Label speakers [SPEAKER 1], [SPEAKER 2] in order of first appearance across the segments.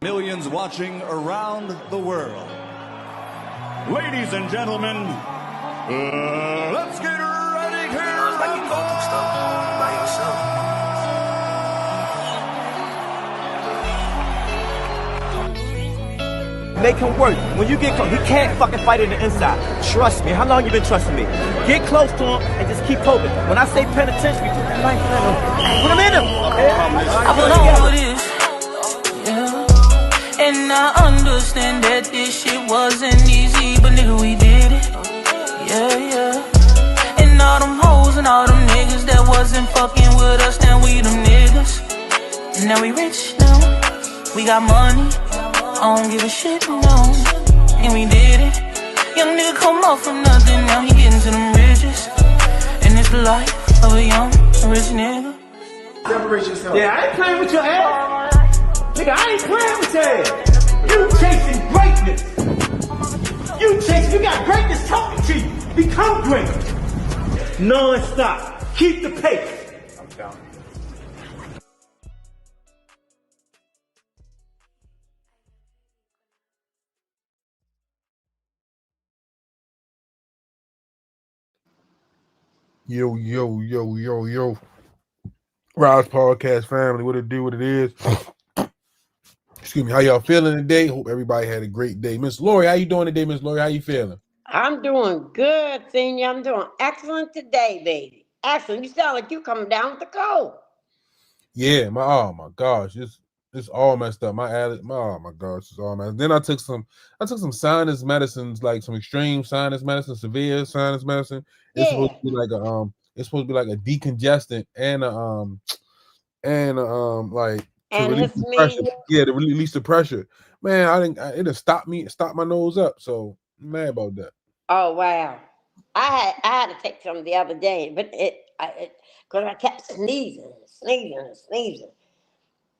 [SPEAKER 1] Millions watching around the world. Ladies and gentlemen, let's get ready to
[SPEAKER 2] Make him work. When you get close, he can't fucking fight in the inside. Trust me. How long you been trusting me? Get close to him and just keep poking. When I say penitentiary, put that knife in him. Put him in him. I put him together.
[SPEAKER 3] And I understand that this shit wasn't easy, but nigga, we did it. Yeah, yeah. And all them hoes and all them niggas that wasn't fucking with us, now we them niggas. Now we rich now. We got money. I don't give a shit, no. And we did it. Young nigga come up from nothing, now he getting to them riches. And it's the life of a young rich nigga.
[SPEAKER 2] Separate yourself. Yeah, I ain't playing with your ass. Nigga, I ain't playing with your ass. You chasing greatness. You got greatness talking to you. Become great. Non-stop. Keep the pace. I'm down.
[SPEAKER 4] Yo. Rize Podcast family, what it do, what it is. Excuse me, how y'all feeling today? Hope everybody had a great day. Miss Lori, how you doing today, Miss Lori? How you feeling?
[SPEAKER 5] I'm doing good, senior. I'm doing excellent today, baby. Excellent. You sound like you coming down with the cold.
[SPEAKER 4] Yeah, oh my gosh, it's all messed up. Oh my gosh, it's all messed up. Then I took some sinus medicines, like some extreme sinus medicine, severe sinus medicine. It's supposed to be like a decongestant and like to release the pressure. Yeah, to release the pressure. Man, it stopped my nose up. So I'm mad about that.
[SPEAKER 5] Oh wow. I had to take some the other day, but because I kept sneezing.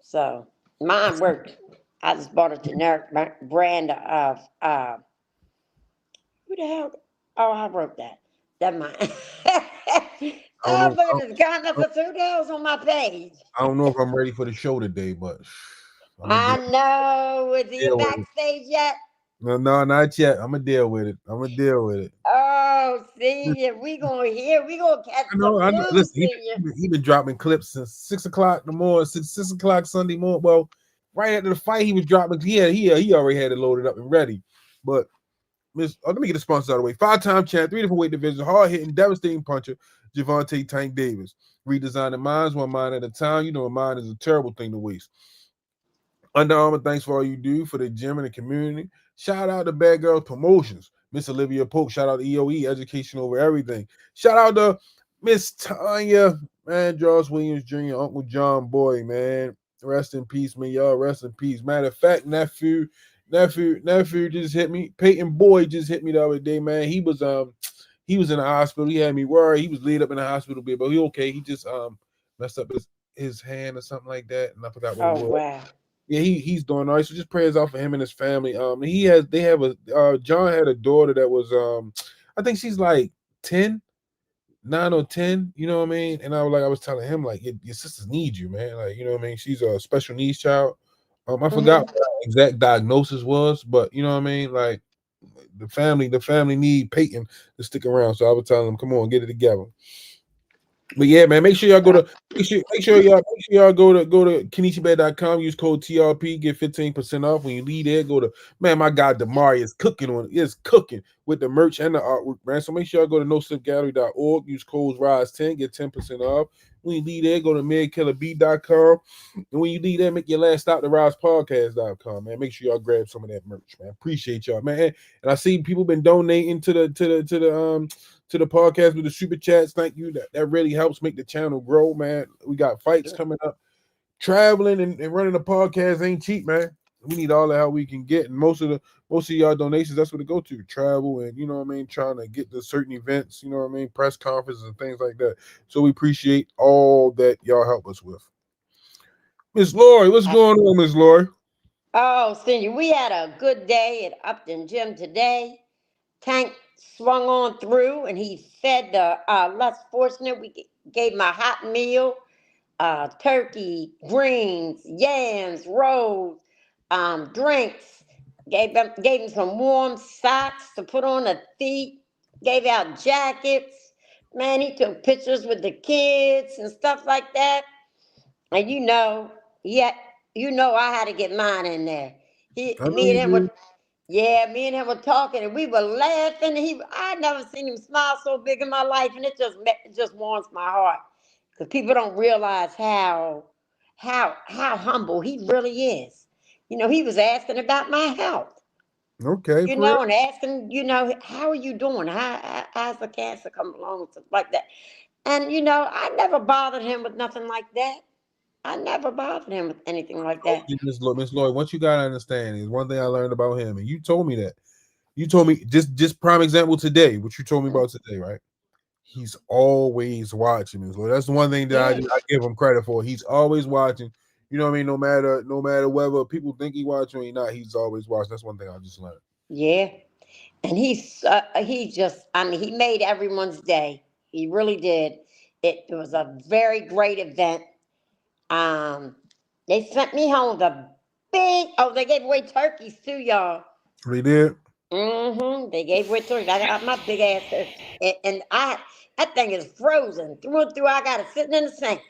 [SPEAKER 5] So mine worked. I just bought a generic brand of who the hell? Oh, I wrote that. Never mind. But it's gone up for $2 on my page.
[SPEAKER 4] I don't know if I'm ready for the show today, but
[SPEAKER 5] I know. Is he backstage yet?
[SPEAKER 4] No, not yet. I'm gonna deal with it.
[SPEAKER 5] Oh, senior, we gonna catch
[SPEAKER 4] I know. Listen, he been dropping clips since 6 o'clock in the morning, 6 o'clock Sunday morning. Well, right after the fight, he was dropping. He already had it loaded up and ready. But let me get the sponsors out of the way. 5-time champ, 3 different weight divisions, hard hitting, devastating puncher, Javante Tank Davis. Redesigning minds, one mind at a time. You know, a mind is a terrible thing to waste. Under Armour, thanks for all you do for the gym and the community. Shout out to Bad Girls Promotions. Miss Olivia Polk. Shout out to EOE, Education Over Everything. Shout out to Miss Tanya, man, Josh Williams Jr., Uncle John Boy, man. Rest in peace, man. Y'all rest in peace. Matter of fact, nephew just hit me. Peyton Boy just hit me the other day, man. He was in the hospital. He had me worried. He was laid up in the hospital, but he okay. He just messed up his hand or something like that, and I forgot what it was.
[SPEAKER 5] Wow.
[SPEAKER 4] Yeah, he's doing all right. So just prayers out for him and his family. John had a daughter that was I think she's like 10, 9 or 10, you know what I mean? And I was telling him, like, your sisters need you, man. Like, you know what I mean? She's a special needs child. I forgot what the exact diagnosis was, but you know what I mean? Like the family need Peyton to stick around. So I was telling them, come on, get it together. But yeah, man, make sure y'all go to KenishiBed.com, use code TRP, get 15% off. When you leave there, go to my guy Damari is cooking with the merch and the artwork, man. So make sure y'all go to NoSlipGallery.org, use code RISE10, get 10% off. When you leave there, go to MedKillerB.com. And when you leave there, make your last stop to RisePodcast.com, man. Make sure y'all grab some of that merch, man. Appreciate y'all, man. And I see people been donating to the podcast with the super chats. Thank you. That really helps make the channel grow, man. We got fights coming up. Traveling and running a podcast ain't cheap, man. We need all the help we can get. And most of y'all donations, that's what it go to. Travel and, you know what I mean, trying to get to certain events, you know what I mean, press conferences and things like that. So we appreciate all that y'all help us with. Miss Lori, what's going on, Miss Lori?
[SPEAKER 5] Oh, Cindy, we had a good day at Upton Gym today. Tank swung on through and he fed the less fortunate. We gave him a hot meal, turkey, greens, yams, rolls, drinks, gave him some warm socks to put on the feet, gave out jackets. Man, he took pictures with the kids and stuff like that. And I had to get mine in there.
[SPEAKER 4] I know
[SPEAKER 5] Me
[SPEAKER 4] you
[SPEAKER 5] and him
[SPEAKER 4] do.
[SPEAKER 5] were, me and him were talking, and we were laughing. I never seen him smile so big in my life, and it just warms my heart because people don't realize how humble he really is. He was asking about my health.
[SPEAKER 4] Okay, for real.
[SPEAKER 5] And asking, how are you doing? How's the cancer coming along and stuff like that. And I never bothered him with nothing like that. I never bothered him with anything like that.
[SPEAKER 4] Miss Lloyd, what you gotta understand is one thing I learned about him, and you told me that. You told me just prime example today, what you told me about today, right? He's always watching, Miss Lloyd. That's the one thing that I give him credit for. He's always watching. You know what I mean? No matter whether people think he watching or he not, he's always watching. That's one thing I just learned.
[SPEAKER 5] Yeah. And he made everyone's day. He really did. It was a very great event. They sent me home with a they gave away turkeys too, y'all.
[SPEAKER 4] They did.
[SPEAKER 5] They gave away turkeys. I got my big ass turkey. And that thing is frozen through and through. I got it sitting in the sink.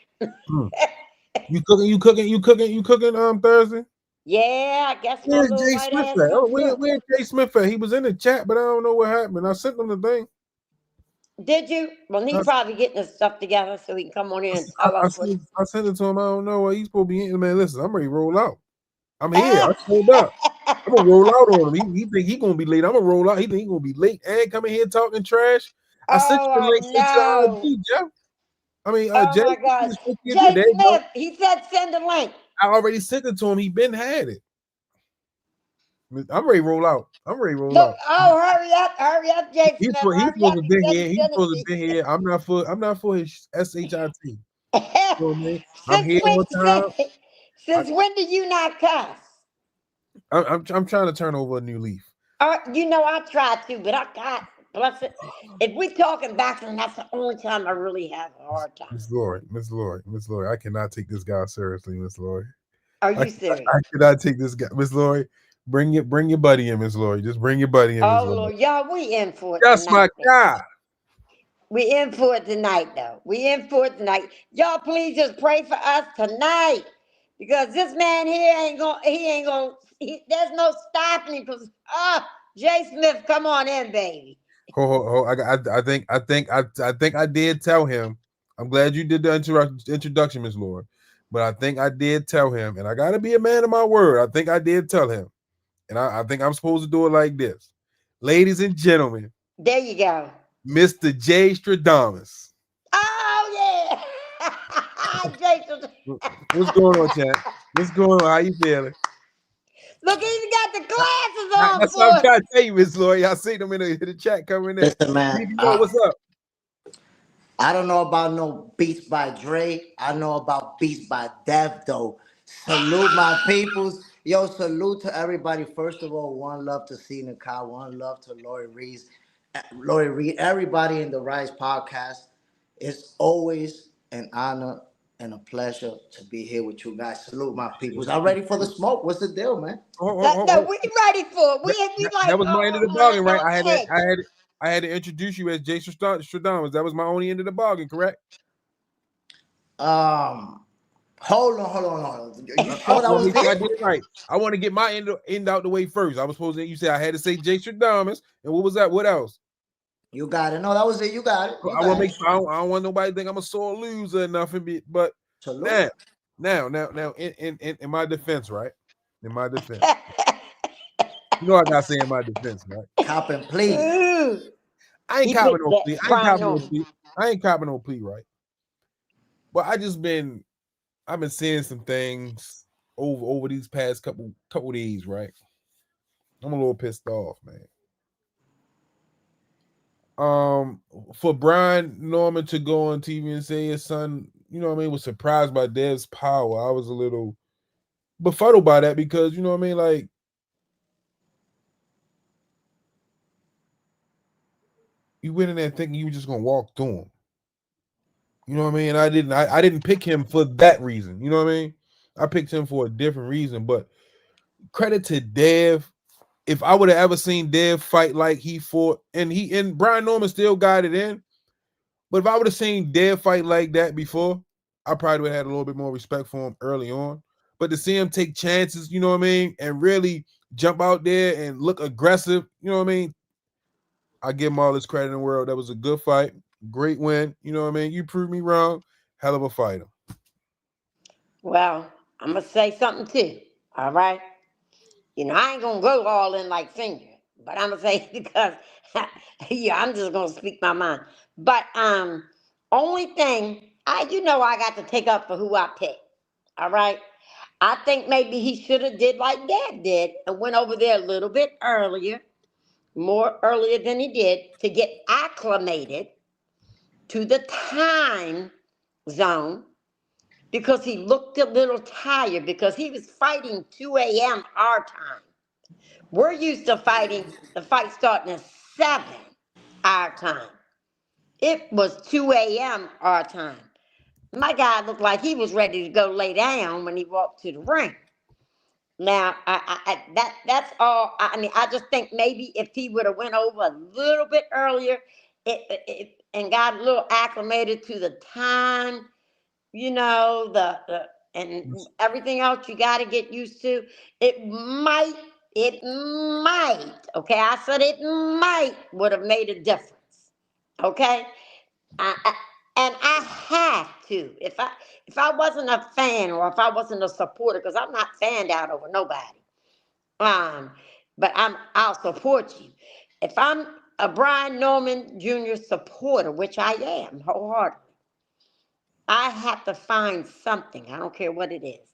[SPEAKER 4] You cooking Thursday?
[SPEAKER 5] Yeah, I guess my
[SPEAKER 4] Where's
[SPEAKER 5] little
[SPEAKER 4] Jay
[SPEAKER 5] white
[SPEAKER 4] Smith
[SPEAKER 5] ass
[SPEAKER 4] at?
[SPEAKER 5] gonna cook.
[SPEAKER 4] Where's Jay Smith at? He was in the chat, but I don't know what happened. I sent him the thing.
[SPEAKER 5] Did you? Well, he's probably getting his stuff together so he can come on here and tell us what.
[SPEAKER 4] I sent it to him. I don't know what he's supposed to be in. Man, listen, I'm ready to roll out. I'm here. I showed up. I'm gonna roll out on him. He think he gonna be late. I'm gonna roll out. He think he gonna be late and coming here talking trash. I sent you the link to IG, Jeff. I mean, Jay.
[SPEAKER 5] My God, Jay Smith. He said send the link.
[SPEAKER 4] I already sent it to him. He been had it. I'm ready to roll out.
[SPEAKER 5] Look, hurry up, Jay Smith.
[SPEAKER 4] He's supposed to be here. I'm not for his SHIT. You know what I mean? I'm here on time.
[SPEAKER 5] Since when did you not cuss?
[SPEAKER 4] I'm trying to turn over a new leaf.
[SPEAKER 5] I try to, but I got bless it. If we talking boxing, that's the only time I really have a hard time.
[SPEAKER 4] Miss Lori, I cannot take this guy seriously, Miss Lori.
[SPEAKER 5] Are you serious?
[SPEAKER 4] I cannot take this guy, Miss Lori. Bring your buddy in, Miss Lori. Just bring your buddy in, Miss Lori.
[SPEAKER 5] Lord, y'all, we in for it.
[SPEAKER 4] That's my guy.
[SPEAKER 5] We in for it tonight, though. We in for it tonight. Y'all, please just pray for us tonight, because this man here there's no stopping him. Because Jay Smith, come on in, baby.
[SPEAKER 4] I think I did tell him. I'm glad you did the introduction, Miss Lori. But I think I did tell him, and I gotta be a man of my word. I think I did tell him. And I think I'm supposed to do it like this. Ladies and gentlemen.
[SPEAKER 5] There you go.
[SPEAKER 4] Mr. Jstradomus.
[SPEAKER 5] Oh, yeah.
[SPEAKER 4] What's going on, chat? What's going on? How you feeling?
[SPEAKER 5] Look, he's got the glasses on.
[SPEAKER 4] That's what I'm trying to tell you, Miss Lori. Y'all see them in the chat coming in.
[SPEAKER 6] Listen, man.
[SPEAKER 4] What's up?
[SPEAKER 6] I don't know about no Beats by Dre. I know about Beats by Dev, though. Salute my peoples. Yo, salute to everybody. First of all, one love to C. Nakai. One love to Lori Rize. Lori Reed, everybody in the Rize podcast. It's always an honor and a pleasure to be here with you guys. Salute my peoples. I'm ready for the smoke. What's the deal, man?
[SPEAKER 5] No, we ready for it.
[SPEAKER 4] That was my end of the bargain, right? I had to introduce you as Jstradomus. That was my only end of the bargain, correct?
[SPEAKER 6] Hold on. You
[SPEAKER 4] sure that was it? I did it right. I want to get my end out the way first. I was supposed to. You said I had to say Jstradomus, and what was that? What else?
[SPEAKER 6] You got it. No, that was it. You got it.
[SPEAKER 4] I want to make sure. I don't want nobody to think I'm a sore loser or nothing. But now, in my defense, right? In my defense, you know I gotta say in my defense, right?
[SPEAKER 6] Cop and plea.
[SPEAKER 4] I ain't copping no plea. I ain't copping no plea, right? But I've been seeing some things over these past couple days, right? I'm a little pissed off, man. For Brian Norman to go on TV and say his son, you know what I mean, was surprised by Dev's power. I was a little befuddled by that because, you know what I mean, like, you went in there thinking you were just gonna walk through him. You know what I mean? I didn't pick him for that reason. You know what I mean? I picked him for a different reason, but credit to Dev. If I would have ever seen Dev fight like he fought, and Brian Norman still got it in, but if I would have seen Dev fight like that before, I probably would have had a little bit more respect for him early on. But to see him take chances, you know what I mean, and really jump out there and look aggressive, you know what I mean, I give him all this credit in the world. That was a good fight, great win. You know what I mean? You proved me wrong. Hell of a fighter.
[SPEAKER 5] Well, I'm gonna say something too. All right. You know, I ain't gonna go all in like Finger, but I'm gonna say because yeah, I'm just gonna speak my mind. But only thing I got to take up for who I picked. All right. I think maybe he should have did like Dad did and went over there a little bit earlier, more earlier than he did to get acclimated to the time zone because he looked a little tired because he was fighting 2 a.m. our time. We're used to fighting, the fight starting at 7 our time. It was 2 a.m. our time. My guy looked like he was ready to go lay down when he walked to the ring. Now, that's all. I mean, I just think maybe if he would have went over a little bit earlier and got a little acclimated to the time, and everything else you got to get used to, it might, okay, I said it might would have made a difference, okay? And I have to, if I wasn't a fan or if I wasn't a supporter, because I'm not fanned out over nobody, but I'll support you. If I'm a Brian Norman Jr. supporter, which I am wholeheartedly, I have to find something, I don't care what it is,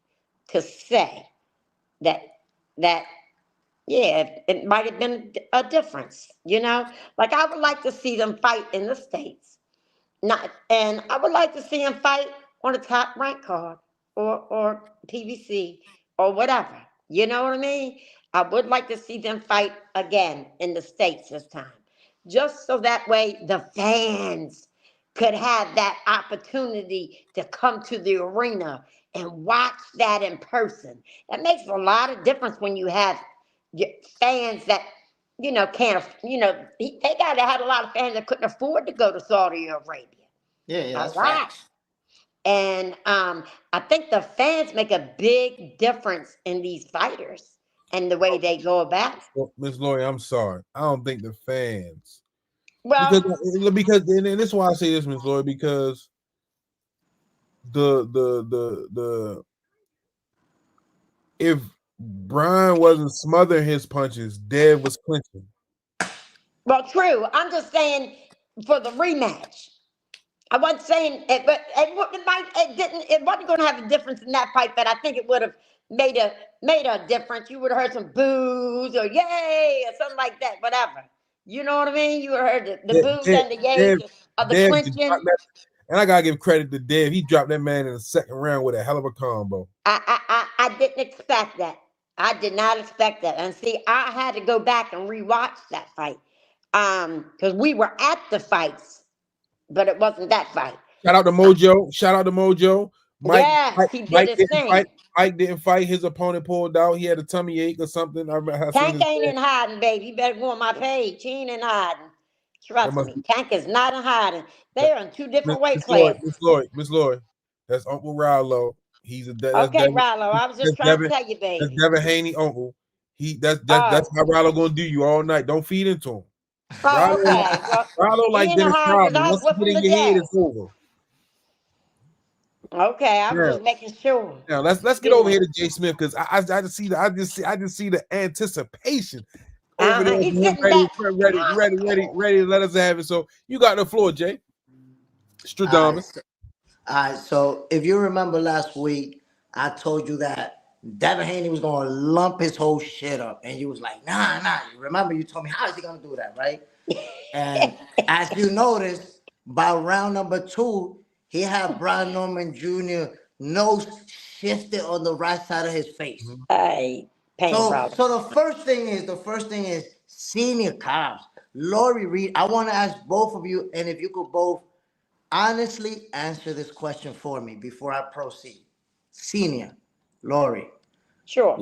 [SPEAKER 5] to say that yeah, it might have been a difference, Like I would like to see them fight in the States. And I would like to see him fight on a top rank card or PBC or whatever. You know what I mean? I would like to see them fight again in the States this time. Just so that way the fans could have that opportunity to come to the arena and watch that in person. That makes a lot of difference when you have fans that can't, they got to have a lot of fans that couldn't afford to go to Saudi Arabia.
[SPEAKER 6] Yeah, that's
[SPEAKER 5] lot.
[SPEAKER 6] facts.
[SPEAKER 5] And I think the fans make a big difference in these fighters and the way they go about it.
[SPEAKER 4] Well, Miss Lori, I'm sorry. I don't think the fans.
[SPEAKER 5] Well,
[SPEAKER 4] because and this is why I say this, Miss Lori, because the if Brian wasn't smothering his punches, Dev was clinching.
[SPEAKER 5] well, true. I'm just saying for the rematch. I wasn't saying it, but it wasn't going to have a difference in that fight, but I think it would have made a difference. You would have heard some boos or yay or something like that, whatever. You know what I mean? You would have heard the boos and the yays of the clinching.
[SPEAKER 4] And I gotta give credit to Dev. He dropped that man in the second round with a hell of a combo.
[SPEAKER 5] I didn't expect that. I did not expect that. And see, I had to go back and rewatch that fight. Because we were at the fights, but it wasn't that fight.
[SPEAKER 4] Shout out to Mojo. Mike didn't fight. His opponent pulled out. He had a tummy ache or something.
[SPEAKER 5] Tank ain't in hiding, baby. You better go on my page. He ain't in hiding. Trust me. Tank is not in hiding. They're in two different weight classes.
[SPEAKER 4] Miss Lori. That's Uncle Rallo.
[SPEAKER 5] Okay, Rallo. I was just trying to tell you, baby.
[SPEAKER 4] That's Devin Haney, uncle. That's how Rallo gonna do you all night. Don't feed into him.
[SPEAKER 5] Oh, okay. Well,
[SPEAKER 4] Rallo like Dennis Rodman. Once you get in your head, it's over.
[SPEAKER 5] Okay, I'm just making sure.
[SPEAKER 4] Now let's get over here to Jay Smiff because I just see the anticipation over there.
[SPEAKER 5] He's
[SPEAKER 4] ready to let us have it. So you got the floor, Jay. Jstradomus.
[SPEAKER 6] All right, so if you remember last week, I told you that Devin Haney was gonna lump his whole shit up, and you was like, nah. You remember you told me how is he gonna do that, right? And as you noticed, by round number 2, he had Brian Norman Jr. nose shifted on the right side of his face.
[SPEAKER 5] Hey,
[SPEAKER 6] so the first thing is senior cops. Lori Reed, I want to ask both of you, and if you could both honestly answer this question for me before I proceed. Senior, Lori.
[SPEAKER 5] Sure.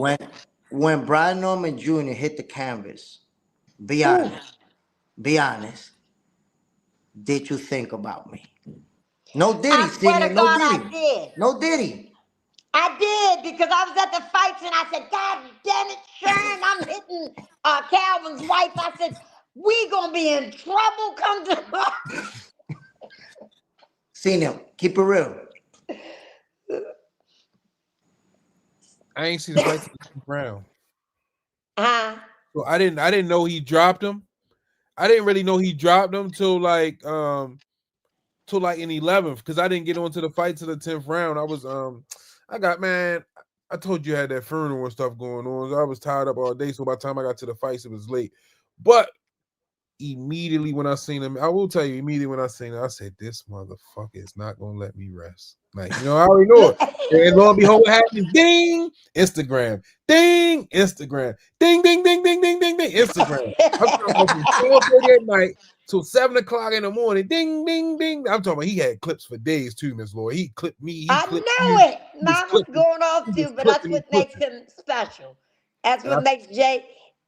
[SPEAKER 6] when Brian Norman Jr. hit the canvas, be honest. Be honest. Did you think about me? No Diddy,
[SPEAKER 5] I swear
[SPEAKER 6] Senior.
[SPEAKER 5] to
[SPEAKER 6] No
[SPEAKER 5] God, I
[SPEAKER 6] Diddy.
[SPEAKER 5] did.
[SPEAKER 6] No Diddy.
[SPEAKER 5] I did because I was at the fights and I said, God damn it, Sharon, I'm hitting Calvin's wife. I said, we gonna be in trouble come tomorrow.
[SPEAKER 6] Senior, keep it real.
[SPEAKER 4] I ain't see the fight to the 10th round.
[SPEAKER 5] Uh-huh.
[SPEAKER 4] So I didn't know he dropped him. I didn't really know he dropped him till like in 11th, because I didn't get onto the fight to the 10th round. I was I told you I had that funeral and stuff going on. So I was tired up all day. So by the time I got to the fights, it was late. But immediately when I seen him, I will tell you, immediately when I seen him, I said, this motherfucker is not gonna let me rest. Like, I already know it. And lo and behold, what happens? Ding, Instagram, ding, Instagram, ding, ding, ding, ding, ding, ding, ding, Instagram. I'm talking about from 12:30 at night till 7 o'clock in the morning. Ding, ding, ding. I'm talking about he had clips for days too, Miss Lloyd. He clipped me.
[SPEAKER 5] I know it. Mine was going off too, but that's what makes him special. That's what makes Jay.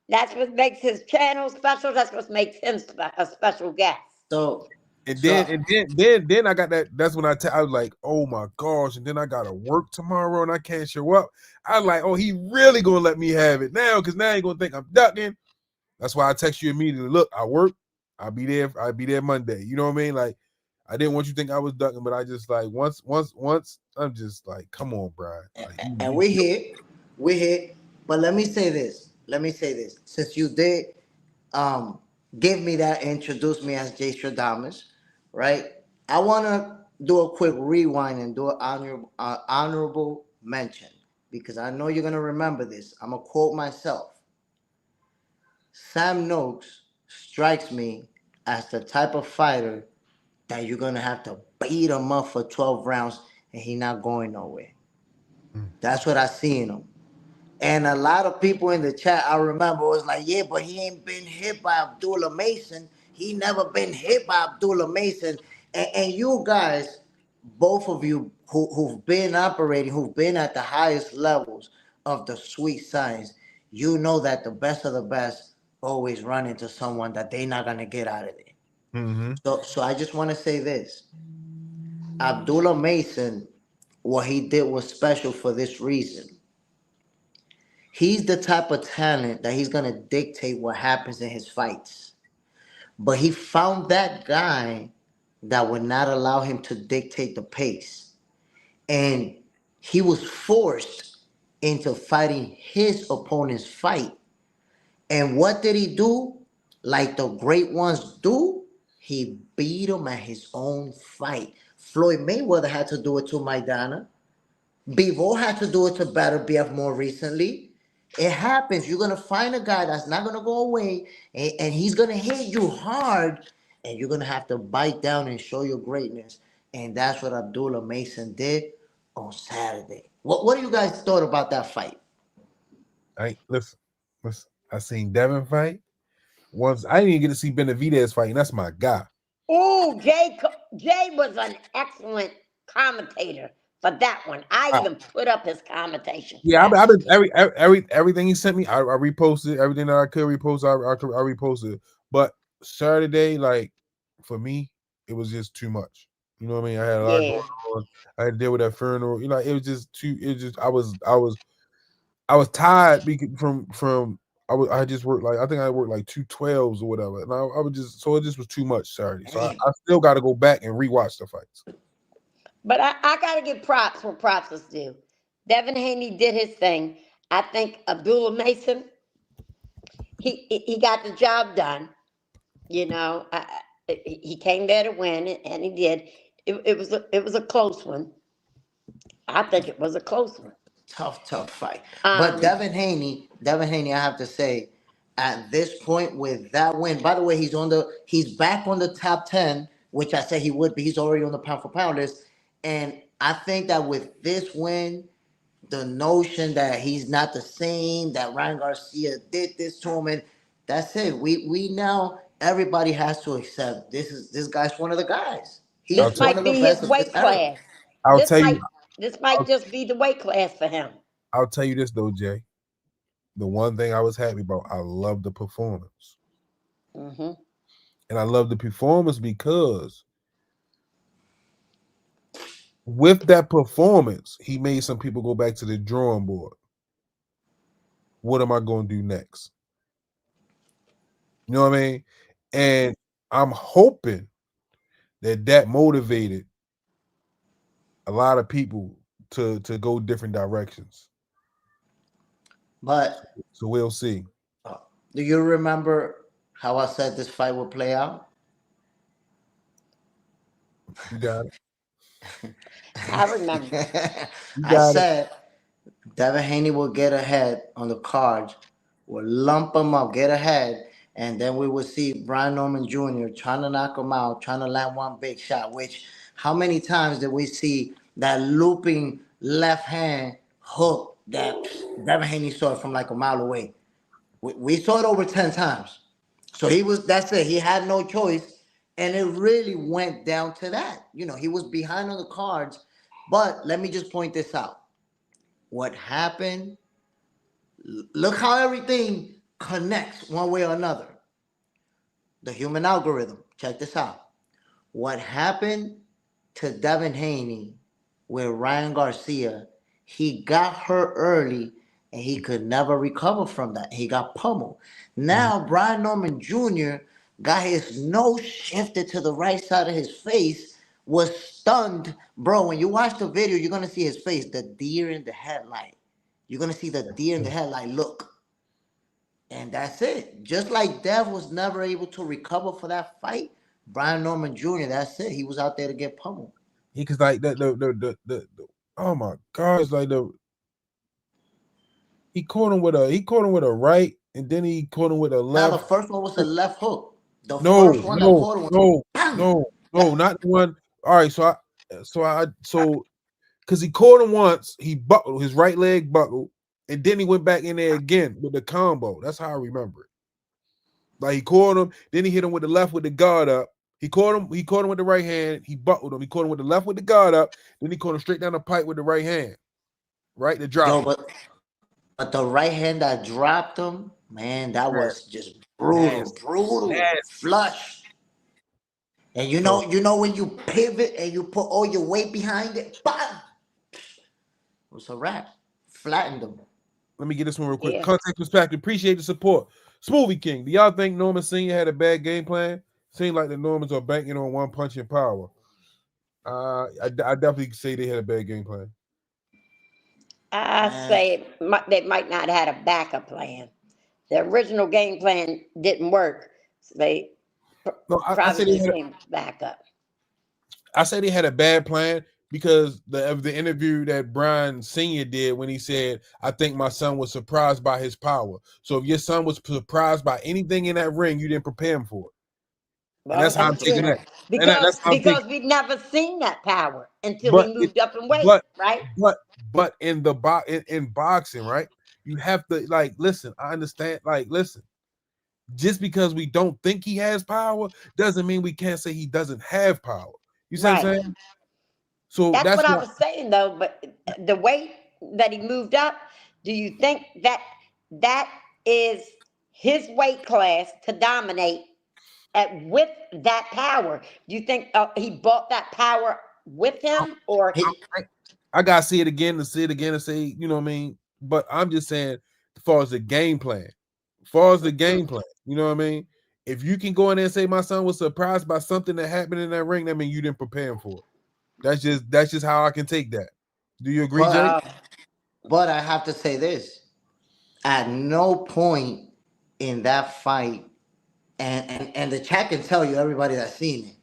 [SPEAKER 5] That's what makes his channel special. That's what makes him a special guest.
[SPEAKER 6] So
[SPEAKER 4] then I got that. That's when I was like, oh my gosh! And then I gotta work tomorrow, and I can't show up. I was like, oh, he really gonna let me have it now? Because now he gonna think I'm ducking. That's why I text you immediately. Look, I work. I'll be there. I'll be there Monday. You know what I mean? Like, I didn't want you to think I was ducking, but I just like once. I'm just like, come on, Brian. Like,
[SPEAKER 6] and we're here. But let me say this. Since you did give me that, introduce me as Jstradomus, right? I want to do a quick rewind and do an honorable mention, because I know you're going to remember this. I'm going to quote myself. Sam Noakes strikes me as the type of fighter that you're going to have to beat him up for 12 rounds and he's not going nowhere. That's what I see in him. And a lot of people in the chat, I remember, was like, yeah, but he ain't been hit by Abdullah Mason. He never been hit by Abdullah Mason. And you guys, both of you who've been operating, who've been at the highest levels of the sweet science, you know that the best of the best always run into someone that they're not going to get out of there.
[SPEAKER 4] Mm-hmm.
[SPEAKER 6] So I just want to say this. Abdullah Mason, what he did was special for this reason. He's the type of talent that he's going to dictate what happens in his fights. But he found that guy that would not allow him to dictate the pace. And he was forced into fighting his opponent's fight. And what did he do? Like the great ones do, he beat him at his own fight. Floyd Mayweather had to do it to Maidana. Bivol had to do it to Better BF more recently. It happens. You're going to find a guy that's not going to go away, and he's going to hit you hard, and you're going to have to bite down and show your greatness. And that's what Abdullah Mason did on Saturday. What do you guys thought about that fight?
[SPEAKER 4] Listen. I seen Devin fight. Once I didn't even get to see Benavidez fight, and that's my guy.
[SPEAKER 5] Oh, Jay was an excellent commentator for that one. I even put up his commentation.
[SPEAKER 4] Yeah, I been everything he sent me, I reposted everything that I could repost. I reposted. But Saturday, like for me, it was just too much. You know what I mean? I had a lot going on. I had to deal with that funeral. You know, it was just too. It just I was tired from. I just worked I think I worked like 212s or whatever, and I was just so it just was too much Saturday. So I still got to go back and rewatch the fights.
[SPEAKER 5] But I got to give props where props is due. Devin Haney did his thing. I think Abdullah Mason, he got the job done. You know, he came there to win, and he did. It was a close one. I think it was a close one.
[SPEAKER 6] Tough fight. But Devin Haney, I have to say, at this point with that win, by the way, he's back on the top 10, which I said he would be. He's already on the pound for pound list. And I think that with this win, the notion that he's not the same, that Ryan Garcia did this to him, and that's it. We now, everybody has to accept this guy's one of the guys.
[SPEAKER 5] This might be his weight class. This might just be the weight class for him.
[SPEAKER 4] I'll tell you this though, Jay. the one thing I was happy about, I love the performance.
[SPEAKER 5] Mm-hmm.
[SPEAKER 4] And I love the performance because with that performance, he made some people go back to the drawing board. What am I going to do next? You know what I mean? And I'm hoping that motivated a lot of people to go different directions.
[SPEAKER 6] But
[SPEAKER 4] So we'll see.
[SPEAKER 6] do you remember how I said this fight would play out?
[SPEAKER 4] You got it.
[SPEAKER 5] I remember.
[SPEAKER 4] You
[SPEAKER 6] I
[SPEAKER 4] got it.
[SPEAKER 6] said Devin Haney will get ahead on the cards, will lump him up, get ahead, and then we will see Brian Norman Jr. trying to knock him out, trying to land one big shot. Which, how many times did we see that looping left hand hook that Devin Haney saw it from like a mile away? We saw it over 10 times. So that's it. He had no choice. And it really went down to that. You know, he was behind on the cards. But let me just point this out. What happened? Look how everything connects one way or another. The human algorithm. Check this out. What happened to Devin Haney with Ryan Garcia? He got hurt early and he could never recover from that. He got pummeled. Now, Brian Norman Jr. got his nose shifted to the right side of his face, was stunned. Bro, when you watch the video, you're going to see his face, the deer in the headlight. You're going to see the deer in the headlight look. And that's it. Just like Dev was never able to recover for that fight, Brian Norman Jr., that's it. He was out there to get pummeled.
[SPEAKER 4] He cause like the oh my God, it's like he caught him with a right, and then he caught him with a
[SPEAKER 6] Now, the
[SPEAKER 4] left.
[SPEAKER 6] first one was a left hook. The
[SPEAKER 4] No,
[SPEAKER 6] first one that caught him was
[SPEAKER 4] no, not the one. All right, so because he caught him once, he buckled, his right leg buckled, and then he went back in there again with the combo. That's how I remember it. Like he caught him, then he hit him with the left with the guard up. He caught him with the right hand, he buckled him. He caught him with the left with the guard up, then he caught him straight down the pipe with the right hand. Right? To drop him.
[SPEAKER 6] But the right hand that dropped him, man, that was just brutal, flush. And you know when you pivot and you put all your weight behind it, bam, it was a wrap. Flattened him.
[SPEAKER 4] Let me get this one real quick.
[SPEAKER 5] Yeah.
[SPEAKER 4] Contact perspective. Appreciate the support. Smoothie King. Do y'all think Norman Sr. had a bad game plan? Seems like the Normans are banking on one punch in power. I definitely say they had a bad game plan.
[SPEAKER 5] I say they might not have had a backup plan. The original game plan didn't work. So they probably came back up.
[SPEAKER 4] I say they had a bad plan because of the interview that Brian Sr. did when he said, I think my son was surprised by his power. So if your son was surprised by anything in that ring, you didn't prepare him for it.
[SPEAKER 5] Well,
[SPEAKER 4] and that's how I'm taking that.
[SPEAKER 5] Because we've never seen that power until he moved up in weight, right?
[SPEAKER 4] But in boxing, right? You have to listen. I understand. Listen. Just because we don't think he has power doesn't mean we can't say he doesn't have power. You see what I'm saying? So
[SPEAKER 5] that's what I was saying, though. But the weight that he moved up, do you think that is his weight class to dominate with that power? Do you think he brought that power with him, or
[SPEAKER 4] I gotta see it again and say, you know what I mean? But I'm just saying, as far as the game plan, you know what I mean? If you can go in there and say my son was surprised by something that happened in that ring, that means you didn't prepare him for it. That's just how I can take that. Do you agree, Jay?
[SPEAKER 6] But I have to say this: at no point in that fight, and the chat can tell you, everybody that's seen it,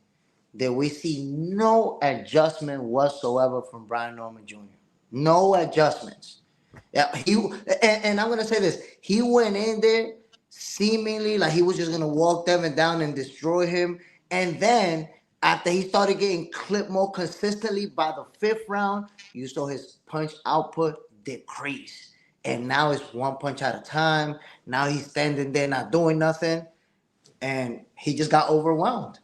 [SPEAKER 6] that we see no adjustment whatsoever from Brian Norman Jr. No adjustments. Yeah, and I'm gonna say this: he went in there seemingly like he was just gonna walk Devin down and destroy him, and then after he started getting clipped more consistently by the 5th round, you saw his punch output decrease, and now it's one punch at a time. Now he's standing there not doing nothing, and he just got overwhelmed.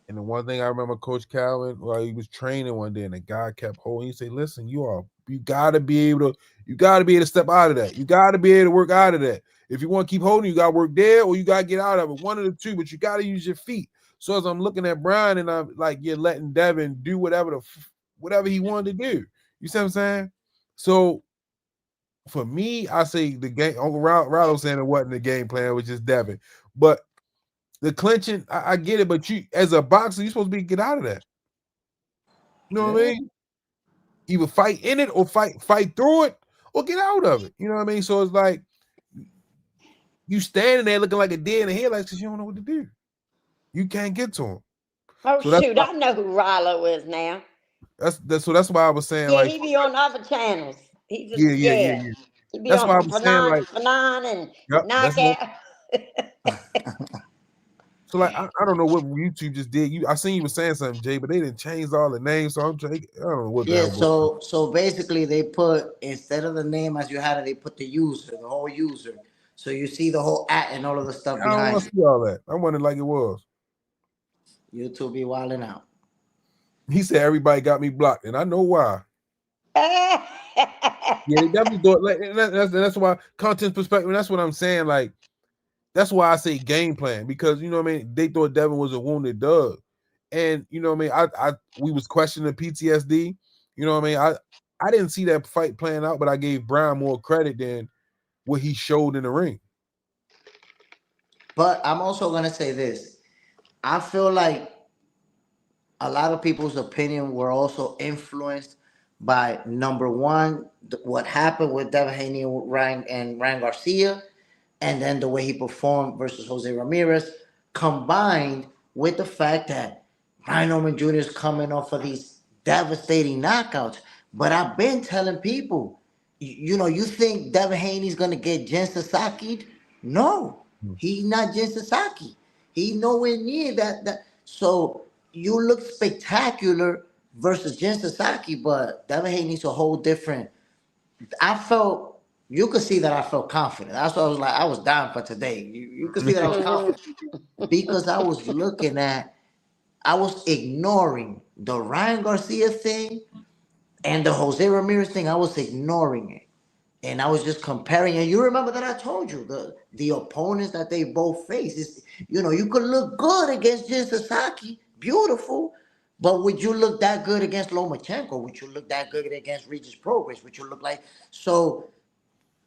[SPEAKER 4] And the one thing I remember, Coach Calvin, while he was training one day, and the guy kept holding, he said, listen, you are You gotta be able to step out of that. You gotta be able to work out of that. If you want to keep holding, you gotta work there, or you gotta get out of it. One of the two, but you gotta use your feet. So as I'm looking at Brian, and I'm like, you're letting Devin do whatever he wanted to do. You see what I'm saying? So for me, I say the game. Uncle Rallo saying it wasn't the game plan, it was just Devin. But the clinching, I get it. But you, as a boxer, you're supposed to get out of that. You know what I mean? Either fight in it or fight through it or get out of it. You know what I mean? So it's like you standing there looking like a deer in the headlights because you don't know what to do. You can't get to him.
[SPEAKER 5] Oh
[SPEAKER 4] so
[SPEAKER 5] shoot, I know who Rollo is now.
[SPEAKER 4] That's why I was saying,
[SPEAKER 5] Yeah,
[SPEAKER 4] like,
[SPEAKER 5] he be on other channels. He just
[SPEAKER 4] yeah.
[SPEAKER 5] He be
[SPEAKER 4] That's
[SPEAKER 5] on
[SPEAKER 4] why I was saying, like,
[SPEAKER 5] Fanon and
[SPEAKER 4] yep, that's what.
[SPEAKER 5] Knockout.
[SPEAKER 4] So like I don't know what YouTube just did. I seen you were saying something, Jay, but they didn't change all the names. So I don't know what the hell.
[SPEAKER 6] So basically they put, instead of the name as you had it, they put the whole user. So you see the whole @ and all of the stuff
[SPEAKER 4] I don't
[SPEAKER 6] behind
[SPEAKER 4] want to
[SPEAKER 6] it.
[SPEAKER 4] see all that. I wanted like it was.
[SPEAKER 6] YouTube be wilding out.
[SPEAKER 4] He said everybody got me blocked, and I know why. Yeah, they definitely thought like that's why content perspective. That's what I'm saying. Like, that's why I say game plan, because you know what I mean. They thought Devin was a wounded dog, and you know what I mean. We was questioning PTSD. You know what I mean. I didn't see that fight playing out, but I gave Brian more credit than what he showed in the ring.
[SPEAKER 6] But I'm also gonna say this. I feel like a lot of people's opinion were also influenced by, number one, what happened with Devin Haney and Ryan Garcia, and then the way he performed versus Jose Ramirez, combined with the fact that Brian Norman Jr. is coming off of these devastating knockouts. But I've been telling people, you think Devin Haney's gonna get Jen Sasaki? No, he's not Jen Sasaki. He's nowhere near that. So you look spectacular versus Jen Sasaki, but Devin Haney's a whole different. You could see that I felt confident. That's why I was like, I was down for today. You could see that I was confident because I was ignoring the Ryan Garcia thing and the Jose Ramirez thing. I was ignoring it. And I was just comparing. And you remember that I told you the opponents that they both face is, you could look good against Jin Sasaki, beautiful, but would you look that good against Lomachenko? Would you look that good against Regis Progress? Would you look like so?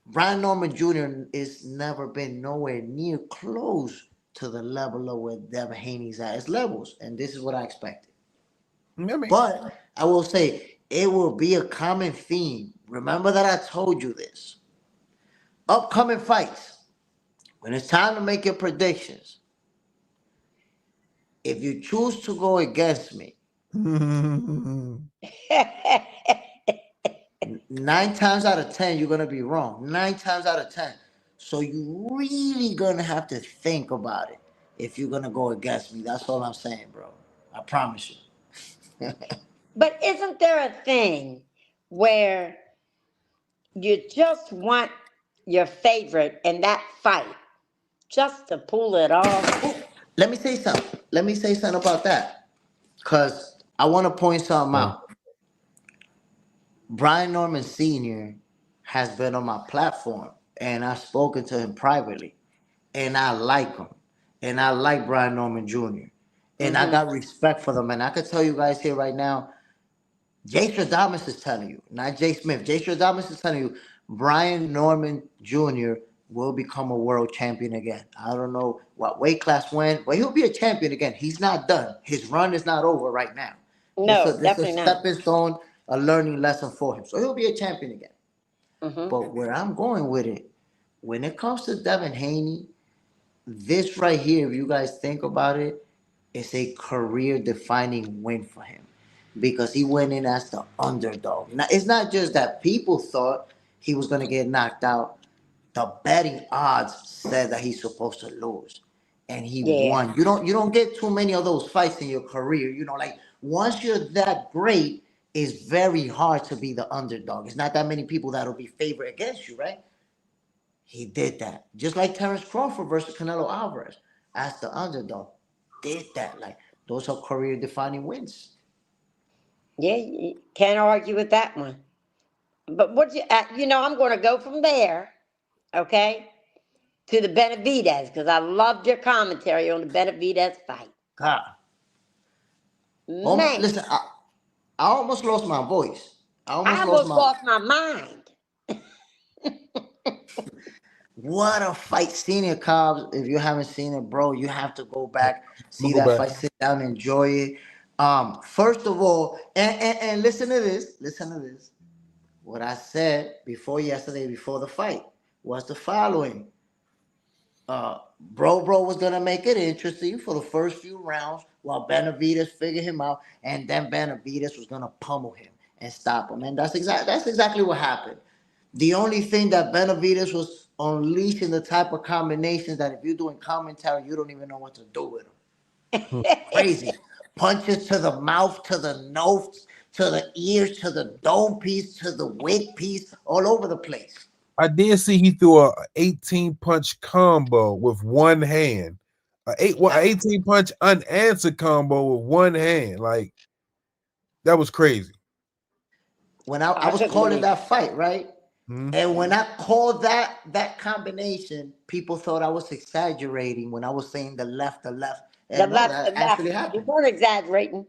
[SPEAKER 6] Brian Norman Jr. is never been nowhere near close to the level of where Devin Haney's at. It's levels, and this is what I expected. But I will say it will be a common theme. Remember that I told you this. Upcoming fights, when it's time to make your predictions, if you choose to go against me, 9 times out of 10, you're going to be wrong. 9 times out of 10. So you really going to have to think about it if you're going to go against me. That's all I'm saying, bro. I promise you.
[SPEAKER 5] But isn't there a thing where you just want your favorite in that fight just to pull it off?
[SPEAKER 6] Let me say something about that, because I want to point something out. Brian Norman Sr. has been on my platform, and I've spoken to him privately, and I like him, and I like Brian Norman Jr., and I got respect for them. And I can tell you guys here right now, Jstradomus is telling you, not Jay Smith. Jstradomus is telling you Brian Norman Jr. will become a world champion again. I don't know what weight class when, but he'll be a champion again. He's not done. His run is not over right now.
[SPEAKER 5] No,
[SPEAKER 6] this
[SPEAKER 5] definitely
[SPEAKER 6] is a
[SPEAKER 5] not.
[SPEAKER 6] stepping stone, a learning lesson for him. So he'll be a champion again. But where I'm going with it, when it comes to Devin Haney, this right here, if you guys think about it, it's a career-defining win for him, because he went in as the underdog. Now, it's not just that people thought he was going to get knocked out. The betting odds said that he's supposed to lose, and he won. You don't get too many of those fights in your career. Like, once you're that great, it's very hard to be the underdog. It's not that many people that'll be favored against you, right? He did that. Just like Terrence Crawford versus Canelo Alvarez as the underdog. Did that. Like, those are career-defining wins.
[SPEAKER 5] Yeah, you can't argue with that one. But what you know, I'm going to go from there, okay, to the Benavidez because I loved your commentary on the Benavidez fight.
[SPEAKER 6] God.
[SPEAKER 5] Man,
[SPEAKER 6] Listen, I almost lost my voice. I
[SPEAKER 5] I
[SPEAKER 6] almost lost
[SPEAKER 5] almost
[SPEAKER 6] my.
[SPEAKER 5] lost my mind.
[SPEAKER 6] What a fight, Senior Cobbs. If you haven't seen it, bro, you have to go back,
[SPEAKER 4] I'm
[SPEAKER 6] see
[SPEAKER 4] gonna
[SPEAKER 6] that
[SPEAKER 4] go back.
[SPEAKER 6] fight, sit down, enjoy it. First of all, and listen to this. Listen to this. What I said before yesterday, before the fight, was the following. Bro was gonna make it interesting for the first few rounds while Benavidez figured him out, and then Benavidez was gonna pummel him and stop him, and that's exactly what happened. The only thing that Benavidez was unleashing the type of combinations that if you're doing commentary, you don't even know what to do with them. Crazy punches to the mouth, to the nose, to the ears, to the dome piece, to the wig piece, all over the place.
[SPEAKER 4] I did see he threw a 18 punch combo with one hand. A 18 punch unanswered combo with one hand. Like that was crazy.
[SPEAKER 6] When I
[SPEAKER 5] I
[SPEAKER 6] was
[SPEAKER 5] couldn't
[SPEAKER 6] calling
[SPEAKER 5] believe it.
[SPEAKER 6] that fight, right? And when I called that combination, people thought I was exaggerating when I was saying the left.
[SPEAKER 5] The
[SPEAKER 6] And no,
[SPEAKER 5] left, the
[SPEAKER 6] that
[SPEAKER 5] left.
[SPEAKER 6] actually
[SPEAKER 5] You
[SPEAKER 6] happened.
[SPEAKER 5] weren't exaggerating.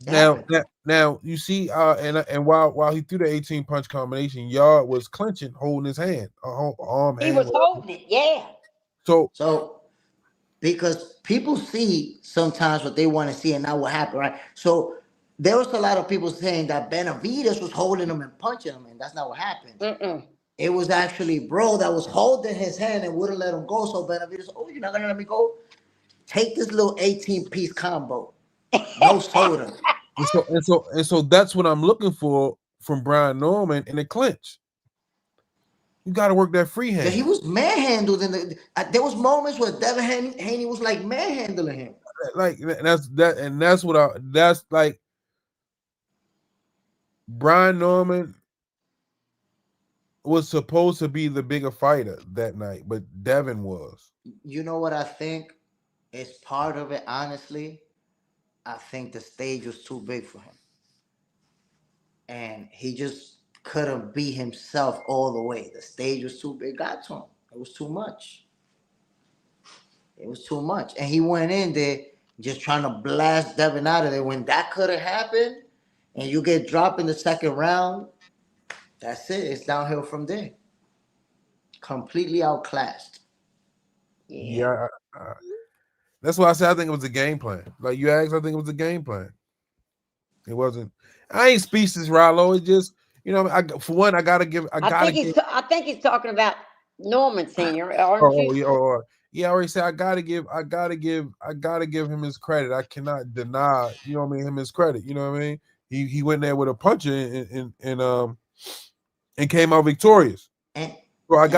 [SPEAKER 6] It happened.
[SPEAKER 4] Now you see, and while he threw the 18 punch combination, Yard was clenching, holding his hand, arm,
[SPEAKER 5] He
[SPEAKER 4] hand.
[SPEAKER 5] was holding it, yeah.
[SPEAKER 6] So because people see sometimes what they want to see and not what happened, right? So there was a lot of people saying that Benavidez was holding him and punching him, and that's not what happened. It was actually bro that was holding his hand and wouldn't let him go. So Benavidez, oh, you're not gonna let me go? Take this little 18-piece combo. No soda.
[SPEAKER 4] And so that's what I'm looking for from Brian Norman in a clinch. You got to work that free hand.
[SPEAKER 6] Yeah, he was manhandled there was moments where Devin Haney was like manhandling him.
[SPEAKER 4] Like that's like Brian Norman was supposed to be the bigger fighter that night, but Devin was.
[SPEAKER 6] You know what I think is part of it, honestly? I think the stage was too big for him. And he just couldn't be himself all the way. The stage was too big, got to him. It was too much. It was too much. And he went in there just trying to blast Devin out of there. When that could have happened and you get dropped in the second round, that's it. It's downhill from there. Completely outclassed.
[SPEAKER 4] Yeah. That's why I said I think it was a game plan. Like you asked, I think it was a game plan. It wasn't. I ain't speechless, Rollo. It just, you know, I gotta give.
[SPEAKER 5] I think he's talking about Norman Senior, aren't you?
[SPEAKER 4] Yeah, I already said I gotta give him his credit. I cannot deny, you know what I mean, him his credit. You know what I mean? He went there with a puncher and came out victorious.
[SPEAKER 6] Go ahead.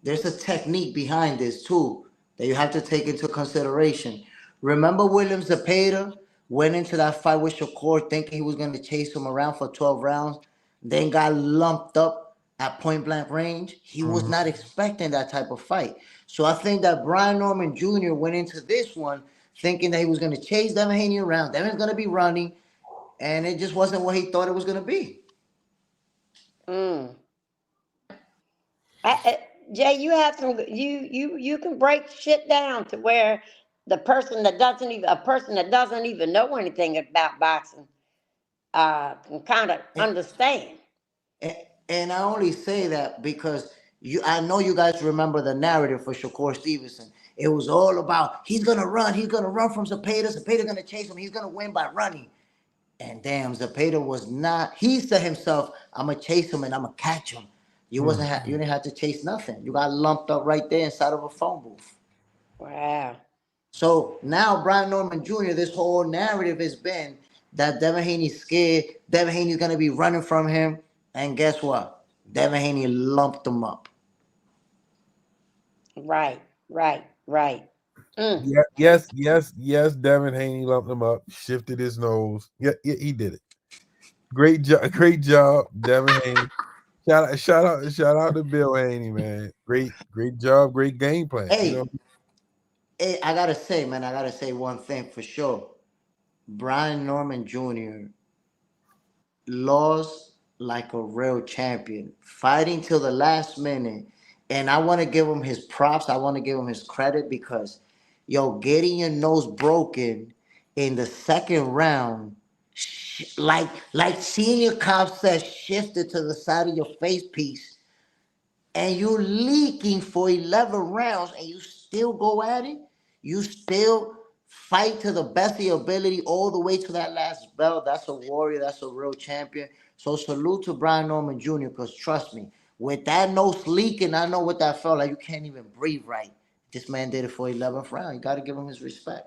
[SPEAKER 6] There's a technique behind this too that you have to take into consideration. Remember William Zepeda went into that fight with Shakur thinking he was going to chase him around for 12 rounds, then got lumped up at point blank range. He was not expecting that type of fight. So I think that Brian Norman Jr. went into this one thinking that he was going to chase Devin Haney around. Devin's going to be running, and it just wasn't what he thought it was going to be.
[SPEAKER 5] Jay, you have some. You can break shit down to where a person that doesn't even know anything about boxing can kind of understand.
[SPEAKER 6] And I only say that because I know you guys remember the narrative for Shakur Stevenson. It was all about he's gonna run from Zepeda. Zepeda's gonna chase him. He's gonna win by running. And damn, Zepeda was not. He said himself, "I'm gonna chase him and I'm gonna catch him." You didn't have to chase nothing. You got lumped up right there inside of a phone booth.
[SPEAKER 5] Wow.
[SPEAKER 6] So now Brian Norman Jr., this whole narrative has been that Devin Haney's scared. Devin Haney's gonna be running from him. And guess what? Devin Haney lumped him up.
[SPEAKER 5] Right.
[SPEAKER 4] Yes. Devin Haney lumped him up, shifted his nose. Yeah, he did it. Great job, Devin Haney. Shout out to Bill Haney, man. Great job, great game plan.
[SPEAKER 6] Hey,
[SPEAKER 4] you know?
[SPEAKER 6] Hey, I gotta say one thing for sure. Brian Norman Jr. lost like a real champion, fighting till the last minute. And I want to give him his props. I want to give him his credit because, yo, getting your nose broken in the second round, like seeing your cop set shifted to the side of your face piece, and you leaking for 11 rounds, and you still go at it. You still fight to the best of your ability all the way to that last belt. That's a warrior. That's a real champion. So salute to Brian Norman Jr. Because trust me, with that nose leaking, I know what that felt like. You can't even breathe right. This man did it for 11th round. You got to give him his respect.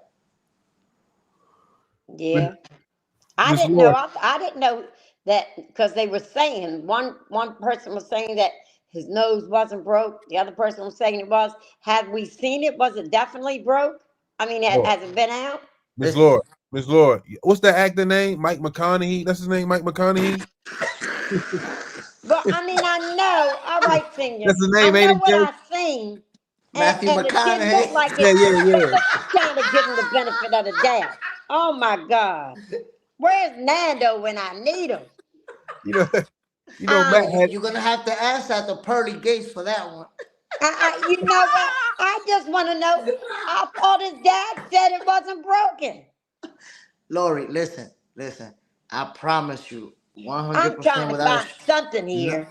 [SPEAKER 5] Yeah. I
[SPEAKER 4] Miss
[SPEAKER 5] didn't
[SPEAKER 4] Lord,
[SPEAKER 5] know. I didn't know that because they were saying one person was saying that his nose wasn't broke. The other person was saying it was. Have we seen it? Was it definitely broke? I mean, has it been out?
[SPEAKER 4] Miss Lord, Miss Lord. What's that actor name? Mike McConaughey. That's his name, Mike McConaughey.
[SPEAKER 5] Well, I mean, I know. All right, senior.
[SPEAKER 4] That's his
[SPEAKER 5] I
[SPEAKER 4] name, ain't
[SPEAKER 5] know
[SPEAKER 4] it,
[SPEAKER 5] what
[SPEAKER 4] Jay?
[SPEAKER 5] I seen,
[SPEAKER 6] Matthew
[SPEAKER 5] and it didn't look
[SPEAKER 6] McConaughey.
[SPEAKER 5] like it.
[SPEAKER 4] Yeah.
[SPEAKER 5] Look, I'm trying to give him the benefit of the doubt. Oh my God, where's Nando when I need him?
[SPEAKER 4] You know, Matt had.
[SPEAKER 6] You're going to have to ask at the pearly gates for that one.
[SPEAKER 5] You know what? I just want to know. I thought his dad said it wasn't broken.
[SPEAKER 6] Lori, listen. I promise you, 100%
[SPEAKER 5] I'm trying to
[SPEAKER 6] without
[SPEAKER 5] find something here.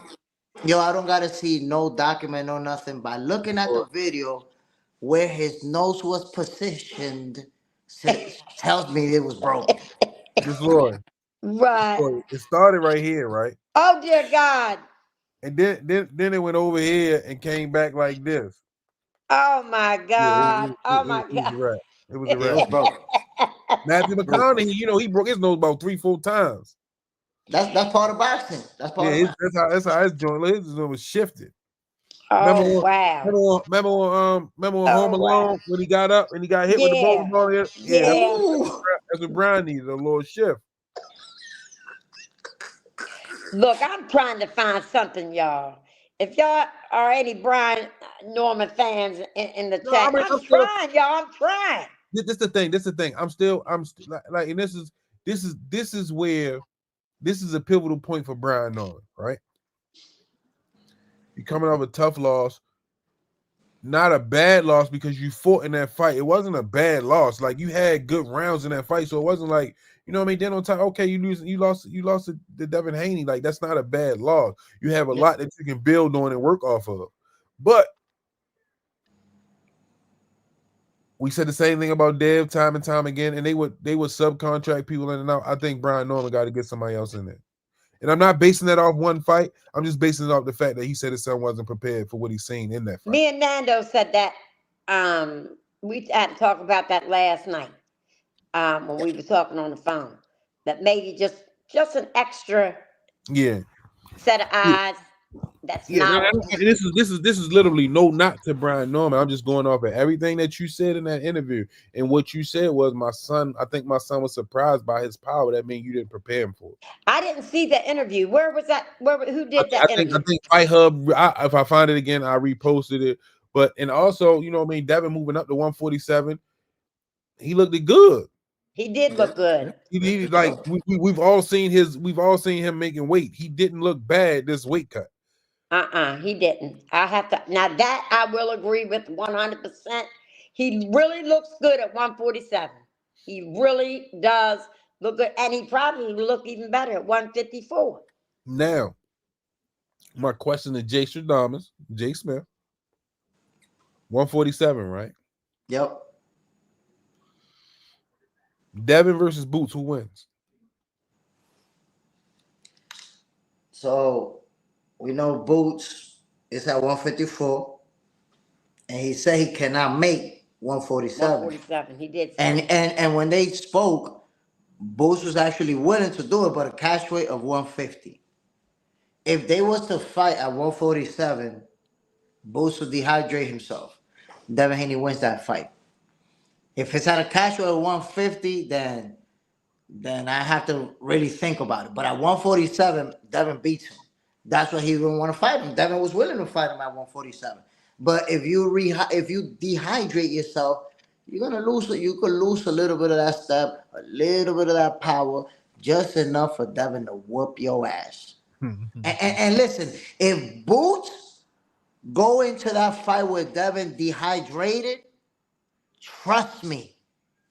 [SPEAKER 6] Yo, I don't gotta see no document, no nothing. By looking at the video where his nose was positioned, tells me it was broken.
[SPEAKER 4] Miss Lord.
[SPEAKER 5] Right.
[SPEAKER 4] It started right here, right?
[SPEAKER 5] Oh dear God.
[SPEAKER 4] And then it went over here and came back like this.
[SPEAKER 5] Oh my
[SPEAKER 4] Yeah,
[SPEAKER 5] God. Oh my
[SPEAKER 4] it was
[SPEAKER 5] God.
[SPEAKER 4] a wrap. It was a
[SPEAKER 6] It
[SPEAKER 4] wrap.
[SPEAKER 6] was broken.
[SPEAKER 4] Matthew McConaughey, he broke his nose about 3-4 times.
[SPEAKER 6] That's part of boxing. That's part of
[SPEAKER 4] Yeah,
[SPEAKER 6] boxing.
[SPEAKER 4] that's how his joint was shifted.
[SPEAKER 5] Oh wow.
[SPEAKER 4] Remember on Home
[SPEAKER 5] Oh wow.
[SPEAKER 4] Alone when he got up and he got hit with the bowling
[SPEAKER 5] Yeah.
[SPEAKER 4] ball? Yeah,
[SPEAKER 5] Yeah.
[SPEAKER 4] that's what Brian needed, a little shift.
[SPEAKER 5] Look, I'm trying to find something, y'all. If y'all are any Brian Norman fans in the chat, I'm trying, y'all. I'm trying.
[SPEAKER 4] This is the thing. I'm still like, and this is where this is a pivotal point for Brian Norman, right? You're coming off a tough loss, not a bad loss because you fought in that fight. It wasn't a bad loss. Like you had good rounds in that fight, so it wasn't like, you know what I mean. Then on top, okay, you lost to Devin Haney. Like that's not a bad loss. You have a lot that you can build on and work off of. But we said the same thing about Dev time and time again, and they would subcontract people in and out. I think Brian Norman got to get somebody else in there. And I'm not basing that off one fight. I'm just basing it off the fact that he said his son wasn't prepared for what he's seen in that fight.
[SPEAKER 5] Me and Nando said that. We had to talk about that last night when we were talking on the phone. That maybe just an extra set of eyes. That's not.
[SPEAKER 4] This is literally no knock to Brian Norman. I'm just going off of everything that you said in that interview, and what you said was my son. I think my son was surprised by his power. That means you didn't prepare him for it.
[SPEAKER 5] I didn't see the interview. Where was that? Who did that interview?
[SPEAKER 4] I think Fight Hub. If I find it again, I reposted it. But and also, you know what I mean, Devin moving up to 147, he looked good.
[SPEAKER 5] He did look good.
[SPEAKER 4] He like we've all seen him making weight. He didn't look bad this weight cut.
[SPEAKER 5] He didn't. I have to now that I will agree with 100%. He really looks good at 147. He really does look good, and he probably will look even better at 154.
[SPEAKER 4] Now, my question to Jstradomus, Jay Smiff, 147, right?
[SPEAKER 6] Yep.
[SPEAKER 4] Devin versus Bouts, who wins?
[SPEAKER 6] So we know Bouts is at 154, and he said he cannot make 147.
[SPEAKER 5] 147, he did say.
[SPEAKER 6] And when they spoke, Bouts was actually willing to do it, but a cash weight of 150. If they was to fight at 147, Bouts would dehydrate himself. Devin Haney wins that fight. If it's at a cash weight of 150, then I have to really think about it. But at 147, Devin beats him. That's why he didn't want to fight him. Devin was willing to fight him at 147. But if you dehydrate yourself, you're gonna lose. You could lose a little bit of that step, a little bit of that power. just enough for Devin to whoop your ass. And listen, if Boots go into that fight with Devin dehydrated, trust me,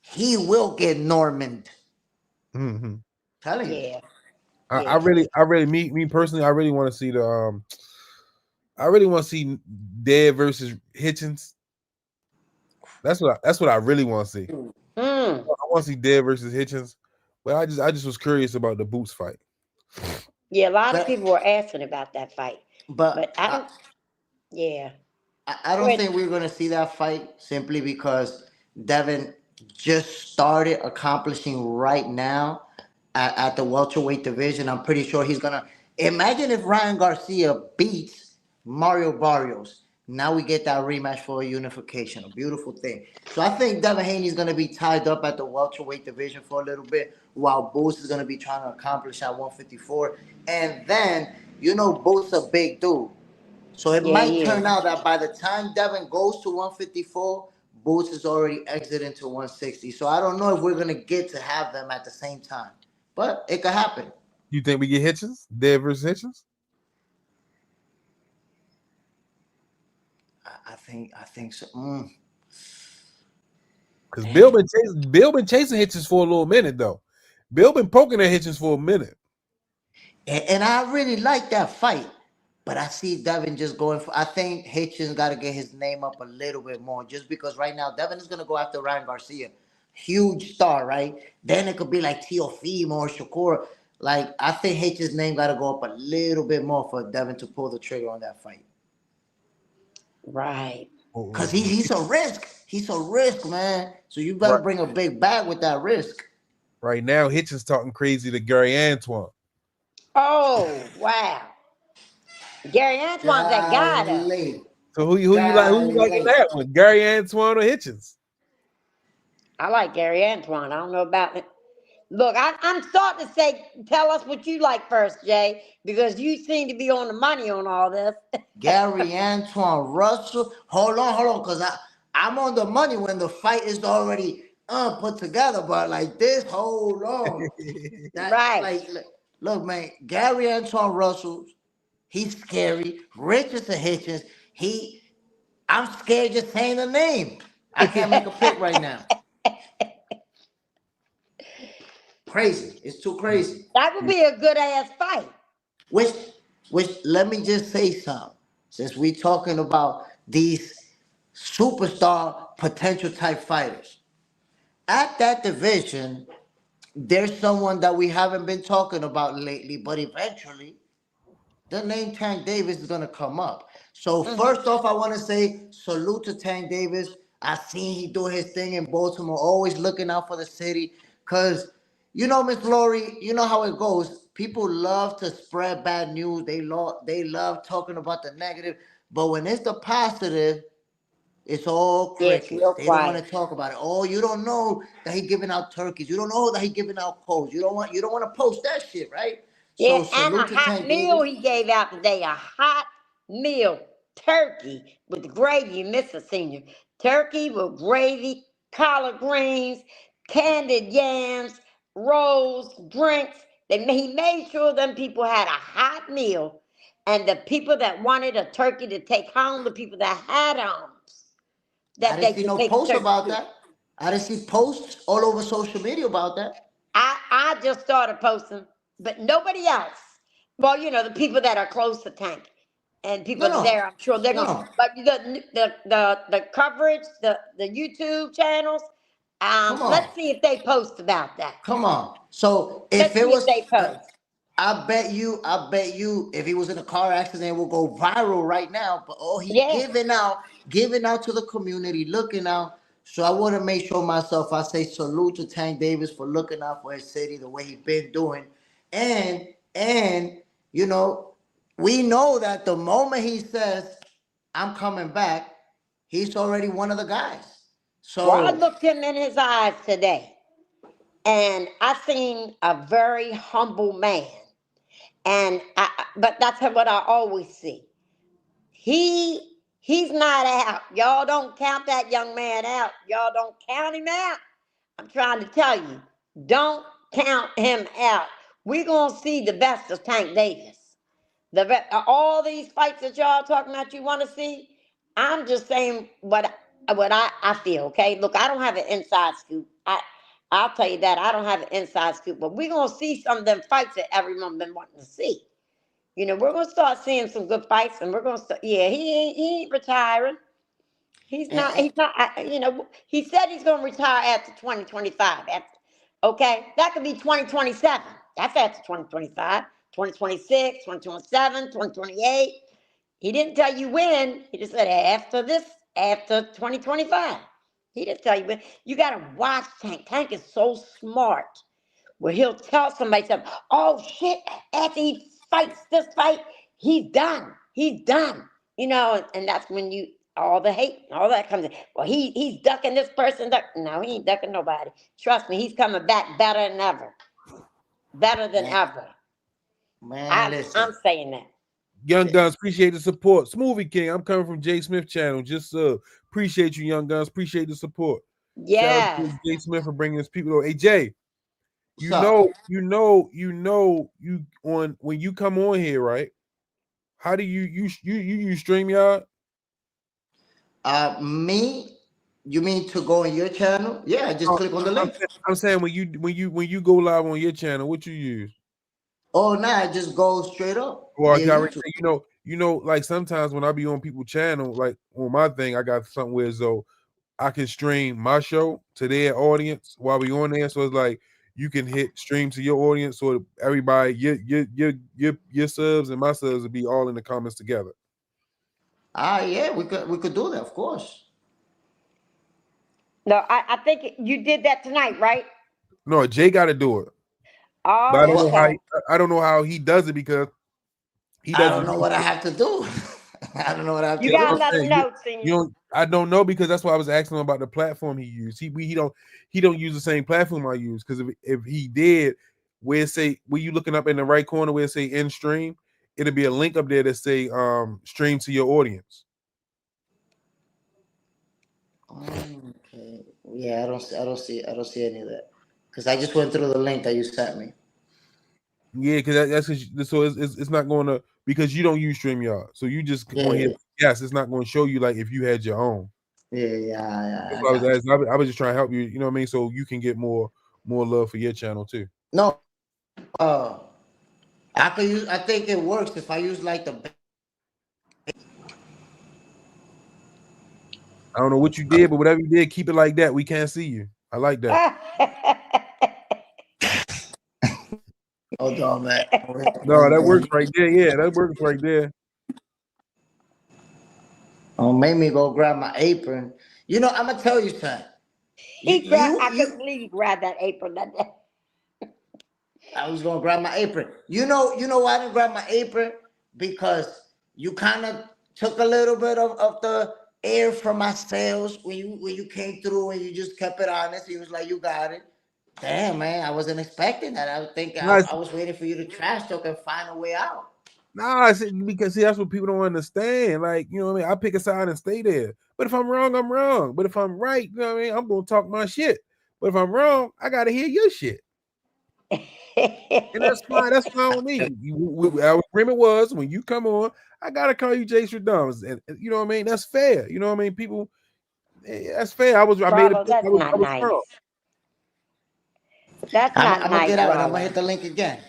[SPEAKER 6] he will get Normand. Telling you.
[SPEAKER 5] Yeah.
[SPEAKER 4] I really, me personally, I really want to see I really want to see Dead versus Hitchens. That's what I really want to see. I want to see Dead versus Hitchens, but I just was curious about the Boots fight.
[SPEAKER 5] Yeah, a lot of people were asking about that fight. But I don't, yeah.
[SPEAKER 6] I don't think we're going to see that fight simply because Devin just started accomplishing right now at the welterweight division. I'm pretty sure he's going to. Imagine if Ryan Garcia beats Mario Barrios. Now we get that rematch for a unification, a beautiful thing. So I think Devin Haney's going to be tied up at the welterweight division for a little bit, while Boots is going to be trying to accomplish at 154. And then, Boots a big dude. So it might turn out that by the time Devin goes to 154, Boots is already exiting to 160. So I don't know if we're going to get to have them at the same time. But it could happen.
[SPEAKER 4] You think we get Hitchens? Dead versus Hitchens?
[SPEAKER 6] I think so.
[SPEAKER 4] Because Bill been chasing Hitchens for a little minute though. Bill been poking at Hitchens for a minute.
[SPEAKER 6] And I really like that fight. But I see Devin just going for. I think Hitchens got to get his name up a little bit more, just because right now Devin is going to go after Ryan Garcia, huge star, right? Then it could be like Teofimo or Shakur. Like, I think Hitchens' name got to go up a little bit more for Devin to pull the trigger on that fight.
[SPEAKER 5] Right.
[SPEAKER 6] Because he's a risk. He's a risk, man. So you better bring a big bag with that risk.
[SPEAKER 4] Right now, Hitchens talking crazy to Gary Antoine.
[SPEAKER 5] Oh, wow. Gary Antoine's that guy, though.
[SPEAKER 4] So who you like? Who you like in that one? Gary Antoine or Hitchens?
[SPEAKER 5] I like Gary Antoine. I don't know about it. Look, I'm starting to say, tell us what you like first, Jay, because you seem to be on the money on all this.
[SPEAKER 6] Gary Antoine Russell. Hold on, because I'm on the money when the fight is already put together. But like this, hold on.
[SPEAKER 5] Right.
[SPEAKER 6] Like, look, man, Gary Antoine Russell. He's scary. Richardson Hitchens. I'm scared just saying the name. I can't make a pick right now. Crazy. It's too crazy.
[SPEAKER 5] That would be a good ass fight.
[SPEAKER 6] Which let me just say something. Since we talking about these superstar potential type fighters. At that division, there's someone that we haven't been talking about lately, but eventually the name Tank Davis is going to come up. So first off, I want to say salute to Tank Davis. I seen he do his thing in Baltimore, always looking out for the city. Because, Miss Lori, you know how it goes. People love to spread bad news. They love talking about the negative. But when it's the positive, it's all crickets. They don't want to talk about it. Oh, you don't know that he giving out turkeys. You don't know that he giving out coals. You don't want to post that shit, right?
[SPEAKER 5] Yeah,
[SPEAKER 6] So,
[SPEAKER 5] and a hot meal he gave out today. A hot meal. Turkey with gravy. You missed it, Senior. Turkey with gravy, collard greens, candied yams, rolls, drinks. He made sure them people had a hot meal. And the people that wanted a turkey to take home, the people that had homes.
[SPEAKER 6] I didn't see no posts about that. I didn't see posts all over social media about that.
[SPEAKER 5] I just started posting, but nobody else. Well, the people that are close to Tank and people there, I'm sure they're going. But the coverage, the YouTube channels, let's see if they post about that.
[SPEAKER 6] Come on. So if they post. I bet you, if he was in a car accident, it will go viral right now. But he's giving out to the community, looking out. So I want to make sure myself, I say salute to Tank Davis for looking out for his city the way he's been doing. And we know that the moment he says, I'm coming back, he's already one of the guys. So
[SPEAKER 5] I looked him in his eyes today, and I seen a very humble man. But that's what I always see. He's not out. Y'all don't count that young man out. Y'all don't count him out. I'm trying to tell you, don't count him out. We're going to see the best of Tank Davis. All these fights that y'all talking about you want to see, I'm just saying what I feel, okay? Look, I don't have an inside scoop. I'll tell you that. I don't have an inside scoop. But we're going to see some of them fights that everyone been wanting to see. You know, we're going to start seeing some good fights, and we're going to start, yeah, he ain't retiring. He's not, you know, he said he's going to retire after 2025. Okay? That could be 2027. That's after 2025. 2026, 2027, 2028. He didn't tell you when. He just said after 2025. He didn't tell you when. You got to watch Tank. Tank is so smart where he'll tell somebody something. Oh, shit. After he fights this fight, he's done. He's done. You know, and that's when all the hate, all that comes in. Well, he's ducking this person. No, he ain't ducking nobody. Trust me, he's coming back better than ever. Better than ever.
[SPEAKER 6] Man,
[SPEAKER 5] I'm saying that.
[SPEAKER 4] Young Guns, appreciate the support. Smoothie King, I'm coming from J Smiff channel. Just appreciate you, Young Guns. Appreciate the support.
[SPEAKER 5] Yeah.
[SPEAKER 4] Shout out to J Smiff for bringing his people over. Hey Jay, you on when you come on here, right? How do you use StreamYard?
[SPEAKER 6] Me? You mean to go on your channel? Yeah, just click on the link.
[SPEAKER 4] I'm saying when you go live on your channel, what you use?
[SPEAKER 6] Oh, nah, just go straight up.
[SPEAKER 4] Well, you know, like sometimes when I be on people's channel, like on my thing, I got something where so I can stream my show to their audience while we on there. So it's like you can hit stream to your audience, so everybody, your subs and my subs will be all in the comments together.
[SPEAKER 6] Yeah, we could do that, of course.
[SPEAKER 5] No, I think you did that tonight, right?
[SPEAKER 4] No, Jay got to do it.
[SPEAKER 5] Oh,
[SPEAKER 4] but I don't know how he does it because he doesn't.
[SPEAKER 6] I don't know what I have to do. I don't know what I have to do.
[SPEAKER 5] You gotta let him know, Senior.
[SPEAKER 4] I don't know because that's why I was asking him about the platform he used. He don't use the same platform I use because if he did, where you looking up in the right corner where it say in stream, it'll be a link up there that say stream to your audience.
[SPEAKER 6] Okay. Yeah, I don't see any of that because I just went through the link that you sent me.
[SPEAKER 4] Yeah, because that's so it's not going to because you don't use StreamYard, so you just go here. Yes, it's not going to show you like if you had your own.
[SPEAKER 6] Yeah.
[SPEAKER 4] I was just trying to help you. You know what I mean? So you can get more love for your channel too.
[SPEAKER 6] No, I could use. I think it works if I use like the.
[SPEAKER 4] I don't know what you did, but whatever you did, keep it like that. We can't see you. I like that.
[SPEAKER 6] Hold on, man.
[SPEAKER 4] No, that works right there. Yeah, that works right there.
[SPEAKER 6] Oh, made me go grab my apron. You know, I'm gonna tell you something.
[SPEAKER 5] I couldn't believe he grabbed that apron that day.
[SPEAKER 6] I was gonna grab my apron. You know why I didn't grab my apron? Because you kind of took a little bit of the air from my sails when you came through and you just kept it honest. He was like, "You got it." Damn, man, I wasn't expecting that. I was thinking I was waiting for you to trash talk and find a way out.
[SPEAKER 4] Nah, because that's what people don't understand. Like, you know what I mean? I pick a side and stay there. But if I'm wrong, I'm wrong. But if I'm right, you know what I mean? I'm gonna talk my shit. But if I'm wrong, I gotta hear your shit. And that's fine. That's fine with me. Our agreement was when you come on, I gotta call you Jstradomus, and you know what I mean. That's fair. You know what I mean. People, that's fair. I made it.
[SPEAKER 5] That's not nice. That's not nice.
[SPEAKER 6] I'm gonna get out and I'm gonna hit the link again.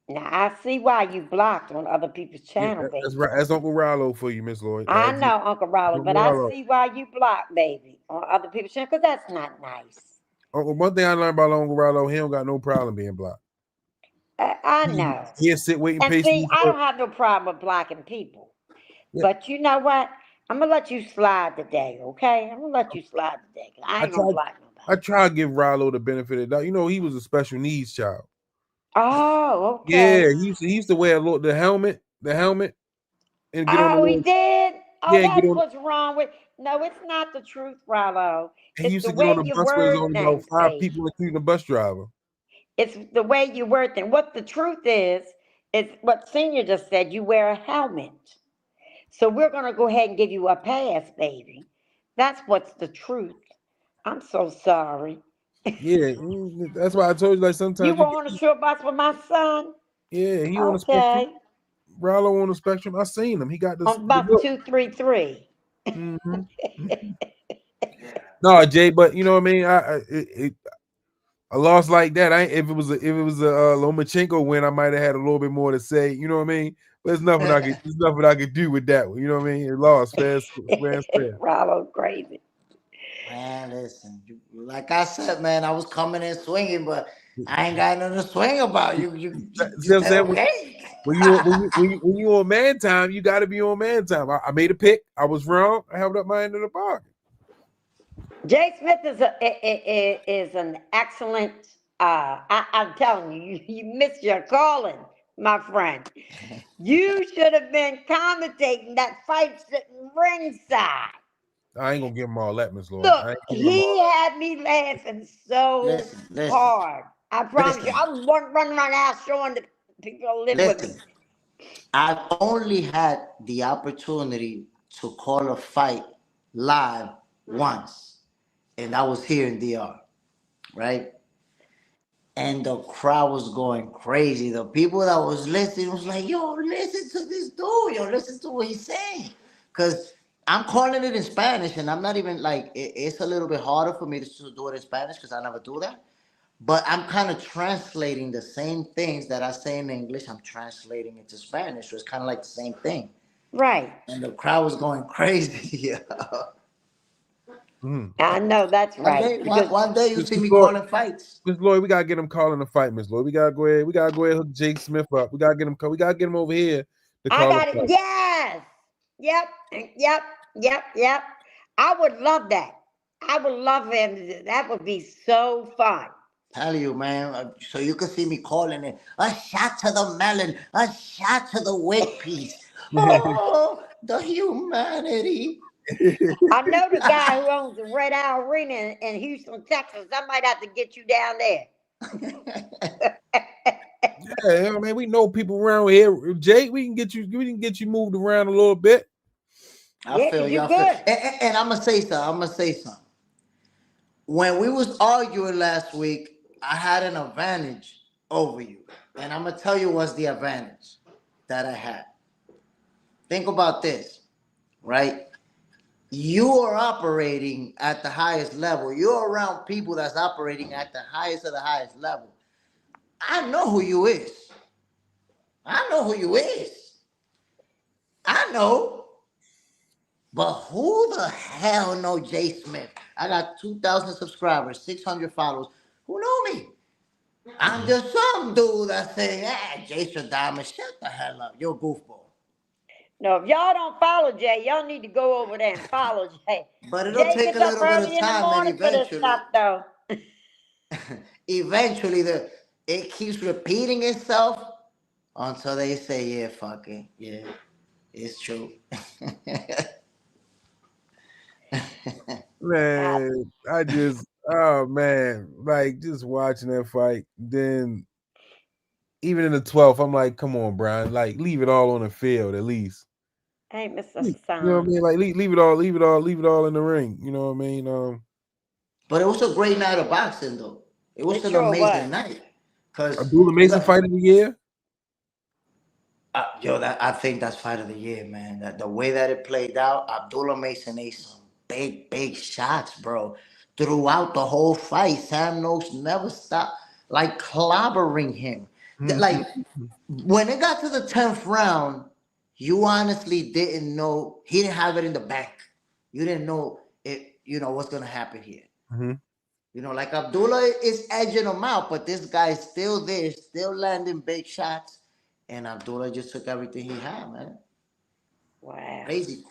[SPEAKER 5] Now I see why you blocked on other people's channel, baby.
[SPEAKER 4] That's right. That's Uncle Rollo for you, Miss Lloyd.
[SPEAKER 5] I know, Uncle Rollo, but I see why you blocked, baby, on other people's channel because that's not nice.
[SPEAKER 4] One thing I learned about Uncle Rollo, he don't got no problem being blocked.
[SPEAKER 5] I know.
[SPEAKER 4] He'll sit, wait, and
[SPEAKER 5] see, I don't have no problem with blocking people. Yeah. But you know what? I'm going to let you slide today, okay? I'm going to let you slide today. I ain't going to block nobody.
[SPEAKER 4] I try to give Rollo the benefit of the doubt. You know, he was a special needs child.
[SPEAKER 5] Oh, okay.
[SPEAKER 4] Yeah, he used to wear the helmet, and get on the
[SPEAKER 5] he did? Oh, yeah, that's what's wrong with. No, it's not the truth, Rollo.
[SPEAKER 4] He used to get on the bus where there's only about 5 people, including the bus driver.
[SPEAKER 5] It's the way you word things. What the truth is what Senior just said. You wear a helmet. So we're going to go ahead and give you a pass, baby. That's what's the truth. I'm so sorry.
[SPEAKER 4] Yeah, that's why I told you. Like
[SPEAKER 5] You
[SPEAKER 4] sometimes
[SPEAKER 5] were on a short bus with my son?
[SPEAKER 4] yeah, he on the spectrum.
[SPEAKER 5] Okay.
[SPEAKER 4] Rallo on the spectrum. I seen him. He got this.
[SPEAKER 5] On bus 233.
[SPEAKER 4] No, Jay, but you know what I mean. A loss like that. If it was a Lomachenko win, I might have had a little bit more to say. You know what I mean. But there's nothing I could do with that one. You know what I mean. It lost fast.
[SPEAKER 5] Rollo crazy.
[SPEAKER 6] Man, listen, like I said, man, I was coming in swinging, but I ain't got nothing to swing about. You said okay.
[SPEAKER 4] When you on man time, you got to be on man time. I made a pick. I was wrong. I held up my end of the bargain.
[SPEAKER 5] Jay Smith is an excellent. I'm telling you, you missed your calling, my friend. You should have been commentating that fight sitting ringside.
[SPEAKER 4] I ain't gonna give him all that, Miss Lloyd.
[SPEAKER 5] Look, he had me laughing so hard. I promise you, I was running around the house showing the people who live with me.
[SPEAKER 6] I've only had the opportunity to call a fight live once, and that was here in DR, right? And the crowd was going crazy. The people that was listening was like, yo, listen to this dude. Yo, listen to what he's saying. Because I'm calling it in Spanish, and I'm not even like, it's a little bit harder for me to do it in Spanish because I never do that. But I'm kind of translating the same things that I say in English. I'm translating it to Spanish. So it's kind of like the same thing.
[SPEAKER 5] Right.
[SPEAKER 6] And the crowd was going crazy.
[SPEAKER 5] I know that's right.
[SPEAKER 6] One day you see me calling fights.
[SPEAKER 4] Miss Lloyd, we gotta get him calling the fight, Miss Lloyd. We gotta go ahead. Hook Jay Smith up. We gotta get him over here to call.
[SPEAKER 5] I got it. Yes. Yep. I would love that. I would love him. That would be so fun.
[SPEAKER 6] Tell you, man. So you can see me calling it a shot to the melon, a shot to the wig piece. Oh, the humanity.
[SPEAKER 5] I know the guy who owns the Red Owl Arena in Houston, Texas. I might have to get you down there.
[SPEAKER 4] Yeah, man, we know people around here. Jay, we can get you moved around a little bit.
[SPEAKER 6] I feel you. And I'm gonna say something. When we was arguing last week, I had an advantage over you, and I'm gonna tell you what's the advantage that I had. Think about this, right? You are operating at the highest level. You're around people that's operating at the highest of the highest level. I know who you is. I know. But who the hell know Jay Smith? I got 2,000 subscribers, 600 followers. Who know me? I'm just some dude that say, Jstradomus, shut the hell up. You're a goofball.
[SPEAKER 5] No, if y'all don't follow Jay, y'all need to go over there and follow Jay.
[SPEAKER 6] But it'll take a little bit of time, and eventually,
[SPEAKER 5] stuff, though.
[SPEAKER 6] eventually, it keeps repeating itself until they say, "Yeah, fuck it, yeah, it's true."
[SPEAKER 4] Man, like just watching that fight. Then even in the 12th, I'm like, come on, Brian, like leave it all on the field at least.
[SPEAKER 5] Hey, Mr.
[SPEAKER 4] You know what I mean? Like leave it all in the ring. You know what I mean?
[SPEAKER 6] But it was a great night of boxing, though. It was an amazing night.
[SPEAKER 4] Abdullah Mason fight of the year.
[SPEAKER 6] I think that's fight of the year, man. That the way that it played out, Abdullah Mason ate some big shots, bro. Throughout the whole fight, Sam Noakes never stopped, like clobbering him. Like when it got to the 10th round, you honestly didn't know. He didn't have it in the bank. You didn't know it. You know what's gonna happen here. You know, like Abdullah is edging him out, but this guy's still there, still landing big shots. And Abdullah just took everything he had, man.
[SPEAKER 5] Wow.
[SPEAKER 6] Crazy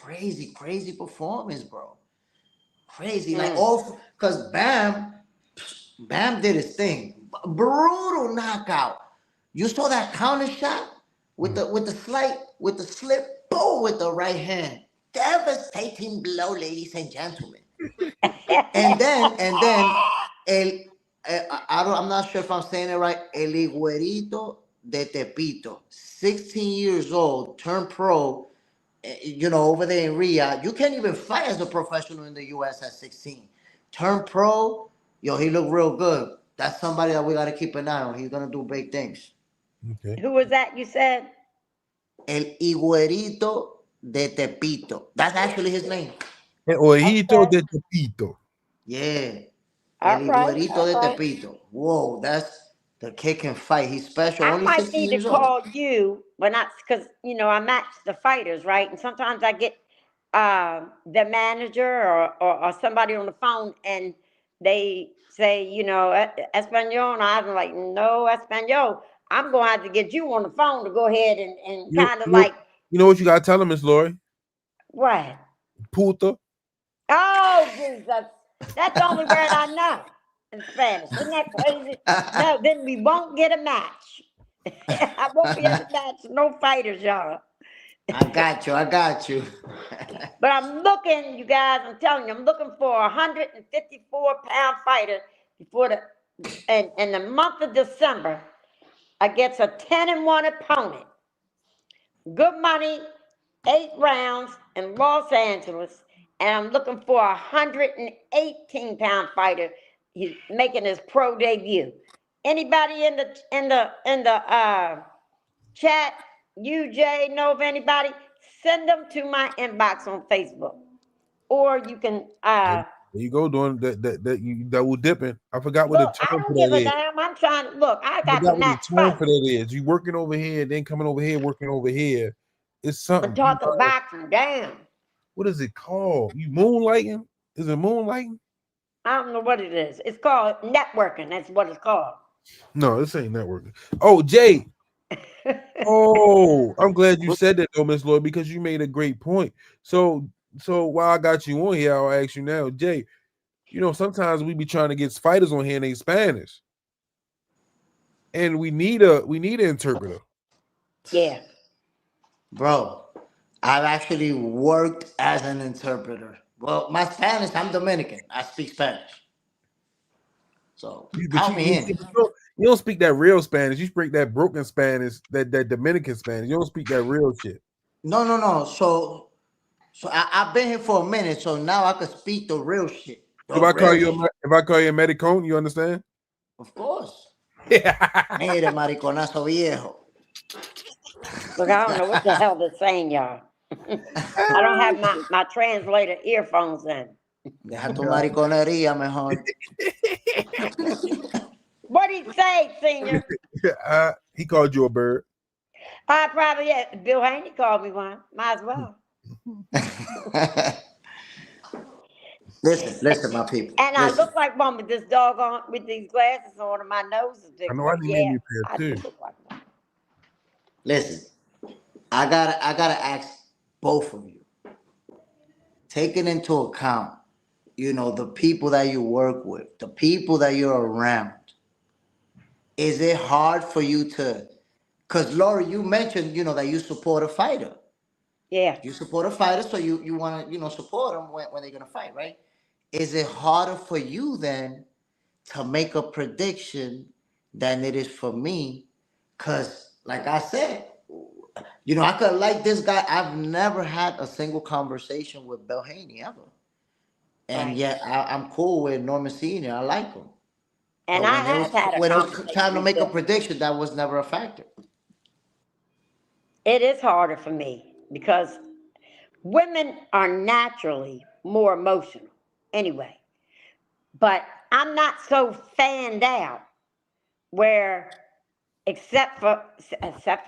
[SPEAKER 6] performance, bro. Crazy. Like all because Bam did his thing. Brutal knockout. You saw that counter shot with the slip, boom, with the right hand. Devastating blow, ladies and gentlemen. and then I'm not sure if I'm saying it right. El Higuerito de Tepito, 16 years old, turned pro, you know, over there in Rize. You can't even fight as a professional in the U.S. at 16. Turned pro, Yo, he looked real good. That's somebody that we gotta keep an eye on. He's gonna do big things.
[SPEAKER 4] Okay.
[SPEAKER 5] Who was that you said?
[SPEAKER 6] El Higuerito de Tepito. That's actually his name.
[SPEAKER 4] El Ojito
[SPEAKER 5] Okay.
[SPEAKER 4] de Tepito.
[SPEAKER 6] Yeah. El
[SPEAKER 5] All right.
[SPEAKER 6] Higuerito
[SPEAKER 5] All
[SPEAKER 6] de
[SPEAKER 5] right.
[SPEAKER 6] Tepito. Whoa, that's the kid can fight. He's special.
[SPEAKER 5] I
[SPEAKER 6] Only
[SPEAKER 5] might
[SPEAKER 6] 16
[SPEAKER 5] need to
[SPEAKER 6] years old.
[SPEAKER 5] call you when because I match the fighters, right? And sometimes I get the manager or somebody on the phone, and they say, Espanol, and I'm like, no, Espanol. I'm going to have to get you on the phone to go ahead and
[SPEAKER 4] You,
[SPEAKER 5] kind of
[SPEAKER 4] you,
[SPEAKER 5] like,
[SPEAKER 4] you know what you gotta tell him, Miss Lori?
[SPEAKER 5] what?
[SPEAKER 4] Puta.
[SPEAKER 5] Oh, Jesus. That's the only word I know in Spanish. Isn't that crazy? No, then we won't get a match. I won't be able to match no fighters, y'all.
[SPEAKER 6] I got you. I got you.
[SPEAKER 5] But I'm looking, you guys, I'm telling you, I'm looking for a 154-pound fighter before in the month of December against a 10-1 opponent. Good money, 8 rounds in Los Angeles, and I'm looking for a 118-pound fighter. He's making his pro debut. Anybody in the chat, Jay, know of anybody? Send them to my inbox on Facebook, or you can.
[SPEAKER 4] There you go, doing that you double dipping. I forgot what the
[SPEAKER 5] Look, I
[SPEAKER 4] term for
[SPEAKER 5] don't
[SPEAKER 4] that
[SPEAKER 5] give a
[SPEAKER 4] is.
[SPEAKER 5] damn. I'm trying to look. I
[SPEAKER 4] I
[SPEAKER 5] got the
[SPEAKER 4] forgot what
[SPEAKER 5] match
[SPEAKER 4] the term
[SPEAKER 5] fight.
[SPEAKER 4] for that is. You working over here, then coming over here, working over here. It's something.
[SPEAKER 5] I'm talking boxing. Damn.
[SPEAKER 4] What is it called? You moonlighting? Is it moonlighting?
[SPEAKER 5] I don't know what it is. It's called networking. That's what it's called.
[SPEAKER 4] No, this ain't networking. Oh, Jay. Oh, I'm glad you said that though, Miss Lloyd, because you made a great point. So while I got you on here, I'll ask you now, Jay. Sometimes we be trying to get fighters on here and they Spanish, and we need an interpreter.
[SPEAKER 5] Yeah.
[SPEAKER 6] Bro, I've actually worked as an interpreter. Well, my Spanish, I'm Dominican. I speak Spanish. So count me in.
[SPEAKER 4] You don't speak that real Spanish. You speak that broken Spanish, that Dominican Spanish. You don't speak that real shit.
[SPEAKER 6] No. So I've been here for a minute, so now I can speak the real shit.
[SPEAKER 4] If I call you a medicone, you understand?
[SPEAKER 6] Of course.
[SPEAKER 4] Yeah.
[SPEAKER 6] Mire, mariconazo viejo.
[SPEAKER 5] Look, I don't know what the hell they're saying, y'all. I don't have my translator earphones in.
[SPEAKER 6] Deja tu mariconería mejor.
[SPEAKER 5] What'd he say, Senior?
[SPEAKER 4] He called you a bird.
[SPEAKER 5] Bill Haney called me one. Might as well.
[SPEAKER 6] Listen, my people.
[SPEAKER 5] And I look like one with this dog on, with these glasses on, and my nose is big.
[SPEAKER 4] I know I didn't name you
[SPEAKER 5] I
[SPEAKER 4] too.
[SPEAKER 5] do look like one.
[SPEAKER 6] Listen, I gotta ask both of you. Taking into account, the people that you work with, the people that you're around, is it hard for you to? Because Laura, you mentioned, that you support a fighter.
[SPEAKER 5] Yeah.
[SPEAKER 6] You support a fighter, so you want to, support them when they're gonna fight, right? Is it harder for you then to make a prediction than it is for me? Because, like I said, I could like this guy. I've never had a single conversation with Bill Haney ever, and yet I'm cool with Norman Senior. I like him.
[SPEAKER 5] And I have had a
[SPEAKER 6] when it was
[SPEAKER 5] conversation
[SPEAKER 6] time to make a
[SPEAKER 5] with
[SPEAKER 6] prediction, that was never a factor.
[SPEAKER 5] It is harder for me because women are naturally more emotional anyway. But I'm not so fanned out where, except for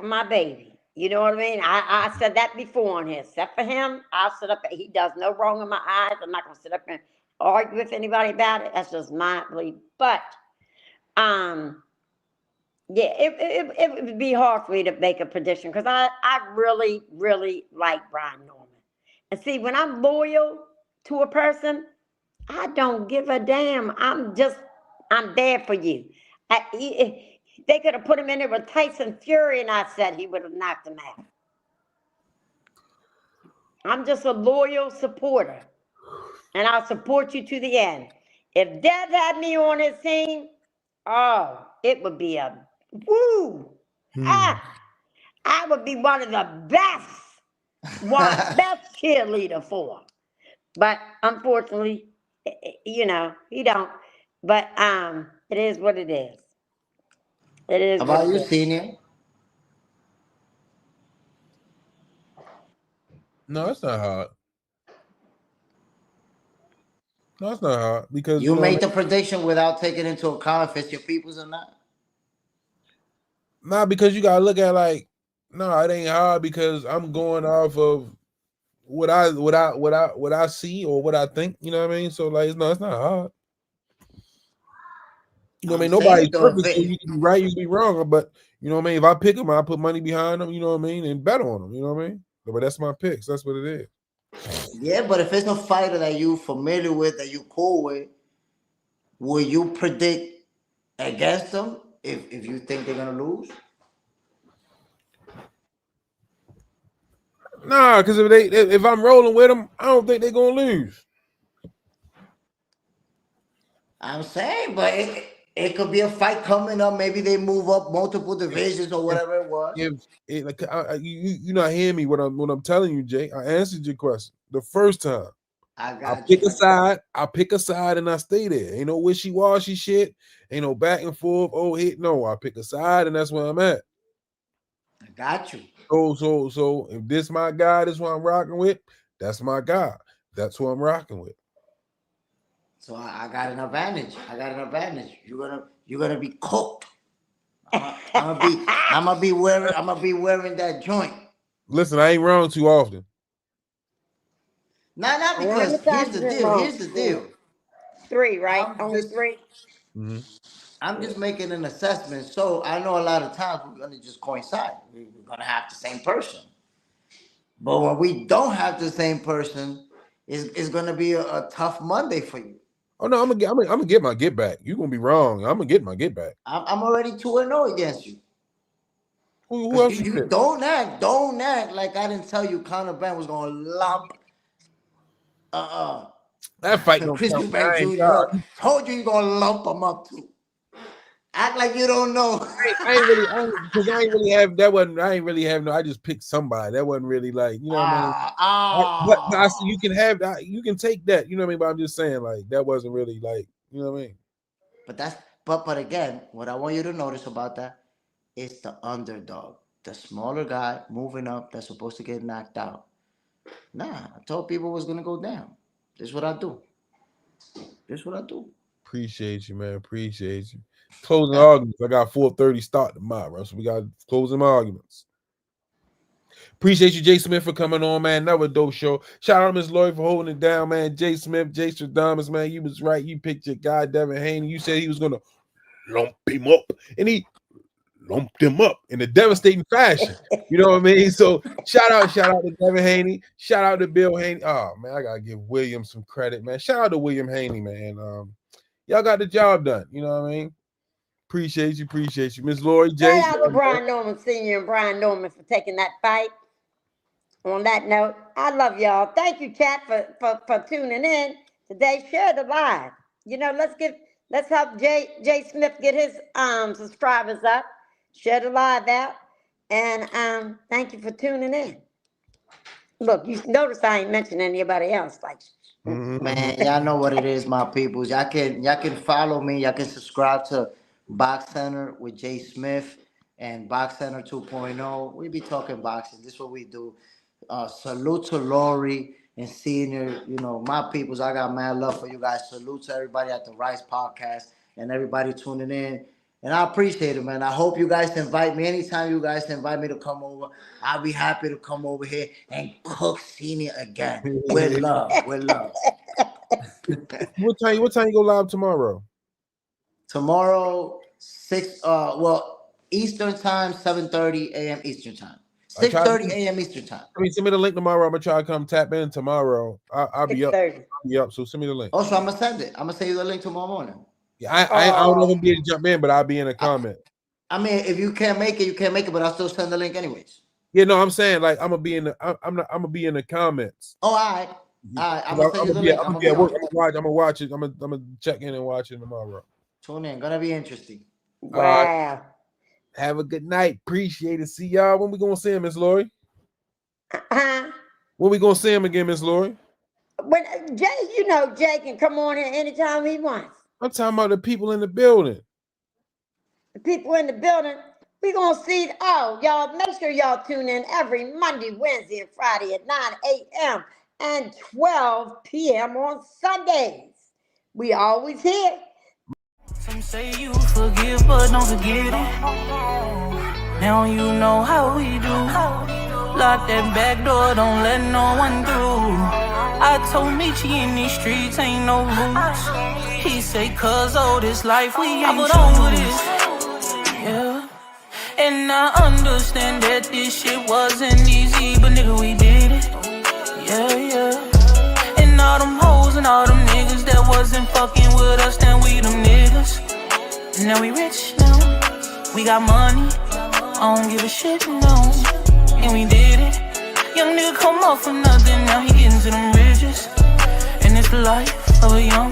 [SPEAKER 5] my baby. You know what I mean? I said that before on here. Except for him, I'll sit up. He does no wrong in my eyes. I'm not going to sit up and argue with anybody about it. That's just my belief. But, yeah, it would be hard for me to make a prediction because I really, really like Brian Norman. And see, when I'm loyal to a person, I don't give a damn. I'm there for you. They could have put him in there with Tyson Fury, and I said he would have knocked him out. I'm just a loyal supporter, and I'll support you to the end. If Dev had me on his team, it would be a woo. I would be one of the best cheerleader for him. But unfortunately, he don't. But it is what it is. It is
[SPEAKER 6] How
[SPEAKER 5] what
[SPEAKER 6] about
[SPEAKER 5] it
[SPEAKER 6] you,
[SPEAKER 5] is.
[SPEAKER 6] Senior?
[SPEAKER 4] No, it's not hard. No, it's not hard because
[SPEAKER 6] You
[SPEAKER 4] what I
[SPEAKER 6] made
[SPEAKER 4] mean?
[SPEAKER 6] the prediction without taking into account if it's your peoples or not.
[SPEAKER 4] Nah, because you gotta look at like, no, it ain't hard because I'm going off of what I see or what I think. You know what I mean? So like, no, it's not hard. You know what I
[SPEAKER 6] I'm
[SPEAKER 4] mean? Nobody's
[SPEAKER 6] saying though,
[SPEAKER 4] perfect, so you can be right, you can be wrong. But you know what I mean? If I pick them, I put money behind them. You know what I mean? And bet on them. You know what I mean? But that's my picks. That's what it is.
[SPEAKER 6] yeah, but if it's a fighter that you familiar with, that you cool with, will you predict against them if you think they're gonna lose?
[SPEAKER 4] Nah, because if I'm rolling with them, I don't think they're gonna lose.
[SPEAKER 6] I'm saying, but it could be a fight coming up. Maybe they move up multiple divisions or whatever it was.
[SPEAKER 4] If it, like you not hearing me what I'm telling you, Jay. I answered your question the first time. I pick a side and I stay there. Ain't no wishy-washy shit. Ain't no back and forth. Oh, hit no. I pick a side and that's where I'm at.
[SPEAKER 6] I got you.
[SPEAKER 4] So if this my guy, this what I'm rocking with, that's my guy. That's who I'm rocking with.
[SPEAKER 6] So I got an advantage. You're gonna be cooked. I'm gonna be wearing that joint.
[SPEAKER 4] Listen, I ain't wrong too often.
[SPEAKER 6] Not
[SPEAKER 5] How many
[SPEAKER 6] because
[SPEAKER 5] times is it wrong?
[SPEAKER 6] here's the deal.
[SPEAKER 5] 3, right?
[SPEAKER 6] I'm
[SPEAKER 5] Only
[SPEAKER 6] just
[SPEAKER 5] 3.
[SPEAKER 4] Mm-hmm.
[SPEAKER 6] I'm just making an assessment. So I know a lot of times we're gonna just coincide. We're gonna have the same person. But when we don't have the same person, it's gonna be a tough Monday for you.
[SPEAKER 4] Oh no, I'm gonna get my get back. You're gonna be wrong. I'm gonna get my get back.
[SPEAKER 6] I'm already 2-0 against you.
[SPEAKER 4] Who else
[SPEAKER 6] You
[SPEAKER 4] you
[SPEAKER 6] don't act like I didn't tell you Conor Ben was gonna lump
[SPEAKER 4] that fight don't
[SPEAKER 6] Chris
[SPEAKER 4] count.
[SPEAKER 6] Eubank
[SPEAKER 4] I ain't,
[SPEAKER 6] Jr. up. Told you you're gonna lump him up too. Act like you don't know.
[SPEAKER 4] I ain't really because I ain't really have that wasn't I ain't really have no. I just picked somebody that wasn't really like you know what I mean. But I see you can have that. You can take that. You know what I mean. But I'm just saying like that wasn't really like you know what I mean.
[SPEAKER 6] But again, what I want you to notice about that is the underdog, the smaller guy moving up that's supposed to get knocked out. Nah, I told people it was gonna go down. This is what I do.
[SPEAKER 4] Appreciate you, man. Appreciate you. Closing arguments. I got 4:30 start tomorrow, so we got closing arguments. Appreciate you, Jay Smith, for coming on, man. Another dope show. Shout out to Miss Lloyd for holding it down, man. Jay Smith, Jstradomus, man. You was right. You picked your guy, Devin Haney. You said he was gonna lump him up, and he lumped him up in a devastating fashion. You know what I mean? So shout out to Devin Haney. Shout out to Bill Haney. Oh man, I gotta give William some credit, man. Shout out to William Haney, man. Y'all got the job done. You know what I mean? Appreciate you, Miss Lori J.
[SPEAKER 5] Shout out to Brian Norman Sr. and Brian Norman for taking that fight. On that note, I love y'all. Thank you, chat, for tuning in today. Share the live. You know, let's help Jay Smith get his subscribers up. Share the live out. And thank you for tuning in. Look, you notice I ain't mentioning anybody else. Like,
[SPEAKER 6] Man, y'all know what it is, my peoples. Y'all can follow me. Y'all can subscribe to Box Center with Jay Smith and Box Center 2.0. We be talking boxing. This is what we do. Salute to Lori and Senior. You know, my peoples, I got mad love for you guys. Salute to everybody at the Rize Podcast and everybody tuning in. And I appreciate it, man. I hope you guys invite me. Anytime you guys invite me to come over, I'll be happy to come over here and cook Senior again. With love. What
[SPEAKER 4] time you go live tomorrow?
[SPEAKER 6] Tomorrow, Eastern time, 7:30 a.m. Eastern time. 6:30 a.m. Eastern time.
[SPEAKER 4] I mean, send me the link tomorrow. I'm gonna try to come tap in tomorrow. I'll be up. I'll be up. So send me the link.
[SPEAKER 6] Also, I'm gonna send it. I'm gonna send you the link tomorrow morning.
[SPEAKER 4] Yeah, I don't know if I'm be able to jump in, but I'll be in a comment.
[SPEAKER 6] I mean, if you can't make it, you can't make it, but I'll still send the link anyways.
[SPEAKER 4] Yeah, no, I'm saying like I'm gonna be in the I'm gonna be in the comments.
[SPEAKER 6] Oh, all right. I'm gonna send you the link.
[SPEAKER 4] I'm gonna watch it. I'm gonna check in and watch it tomorrow.
[SPEAKER 6] Tune in. Gonna be interesting.
[SPEAKER 5] Wow.
[SPEAKER 4] Have a good night. Appreciate it. See y'all. When we gonna see him, Miss Lori? When we gonna see him again, Miss Lori?
[SPEAKER 5] When Jay, you know Jay can come on here anytime he wants.
[SPEAKER 4] I'm talking about the people in the building.
[SPEAKER 5] The people in the building, we gonna see. Oh, y'all, make sure y'all tune in every Monday, Wednesday, and Friday at 9 a.m. and 12 p.m. on Sundays. We always here.
[SPEAKER 3] Some say you forgive, but don't forget it. Now you know how we do. Lock that back door, don't let no one through. I told Michi in these streets ain't no rules. He say, cuz all this life we ain't put on with it. Yeah. And I understand that this shit wasn't easy, but nigga, we did it. Yeah, yeah. And all them hoes and all them niggas that wasn't fucking with us, then we them niggas. Now we rich now, we got money, I don't give a shit, no. And we did it. Young nigga come up from nothing, now he getting to them riches. And it's the life of a young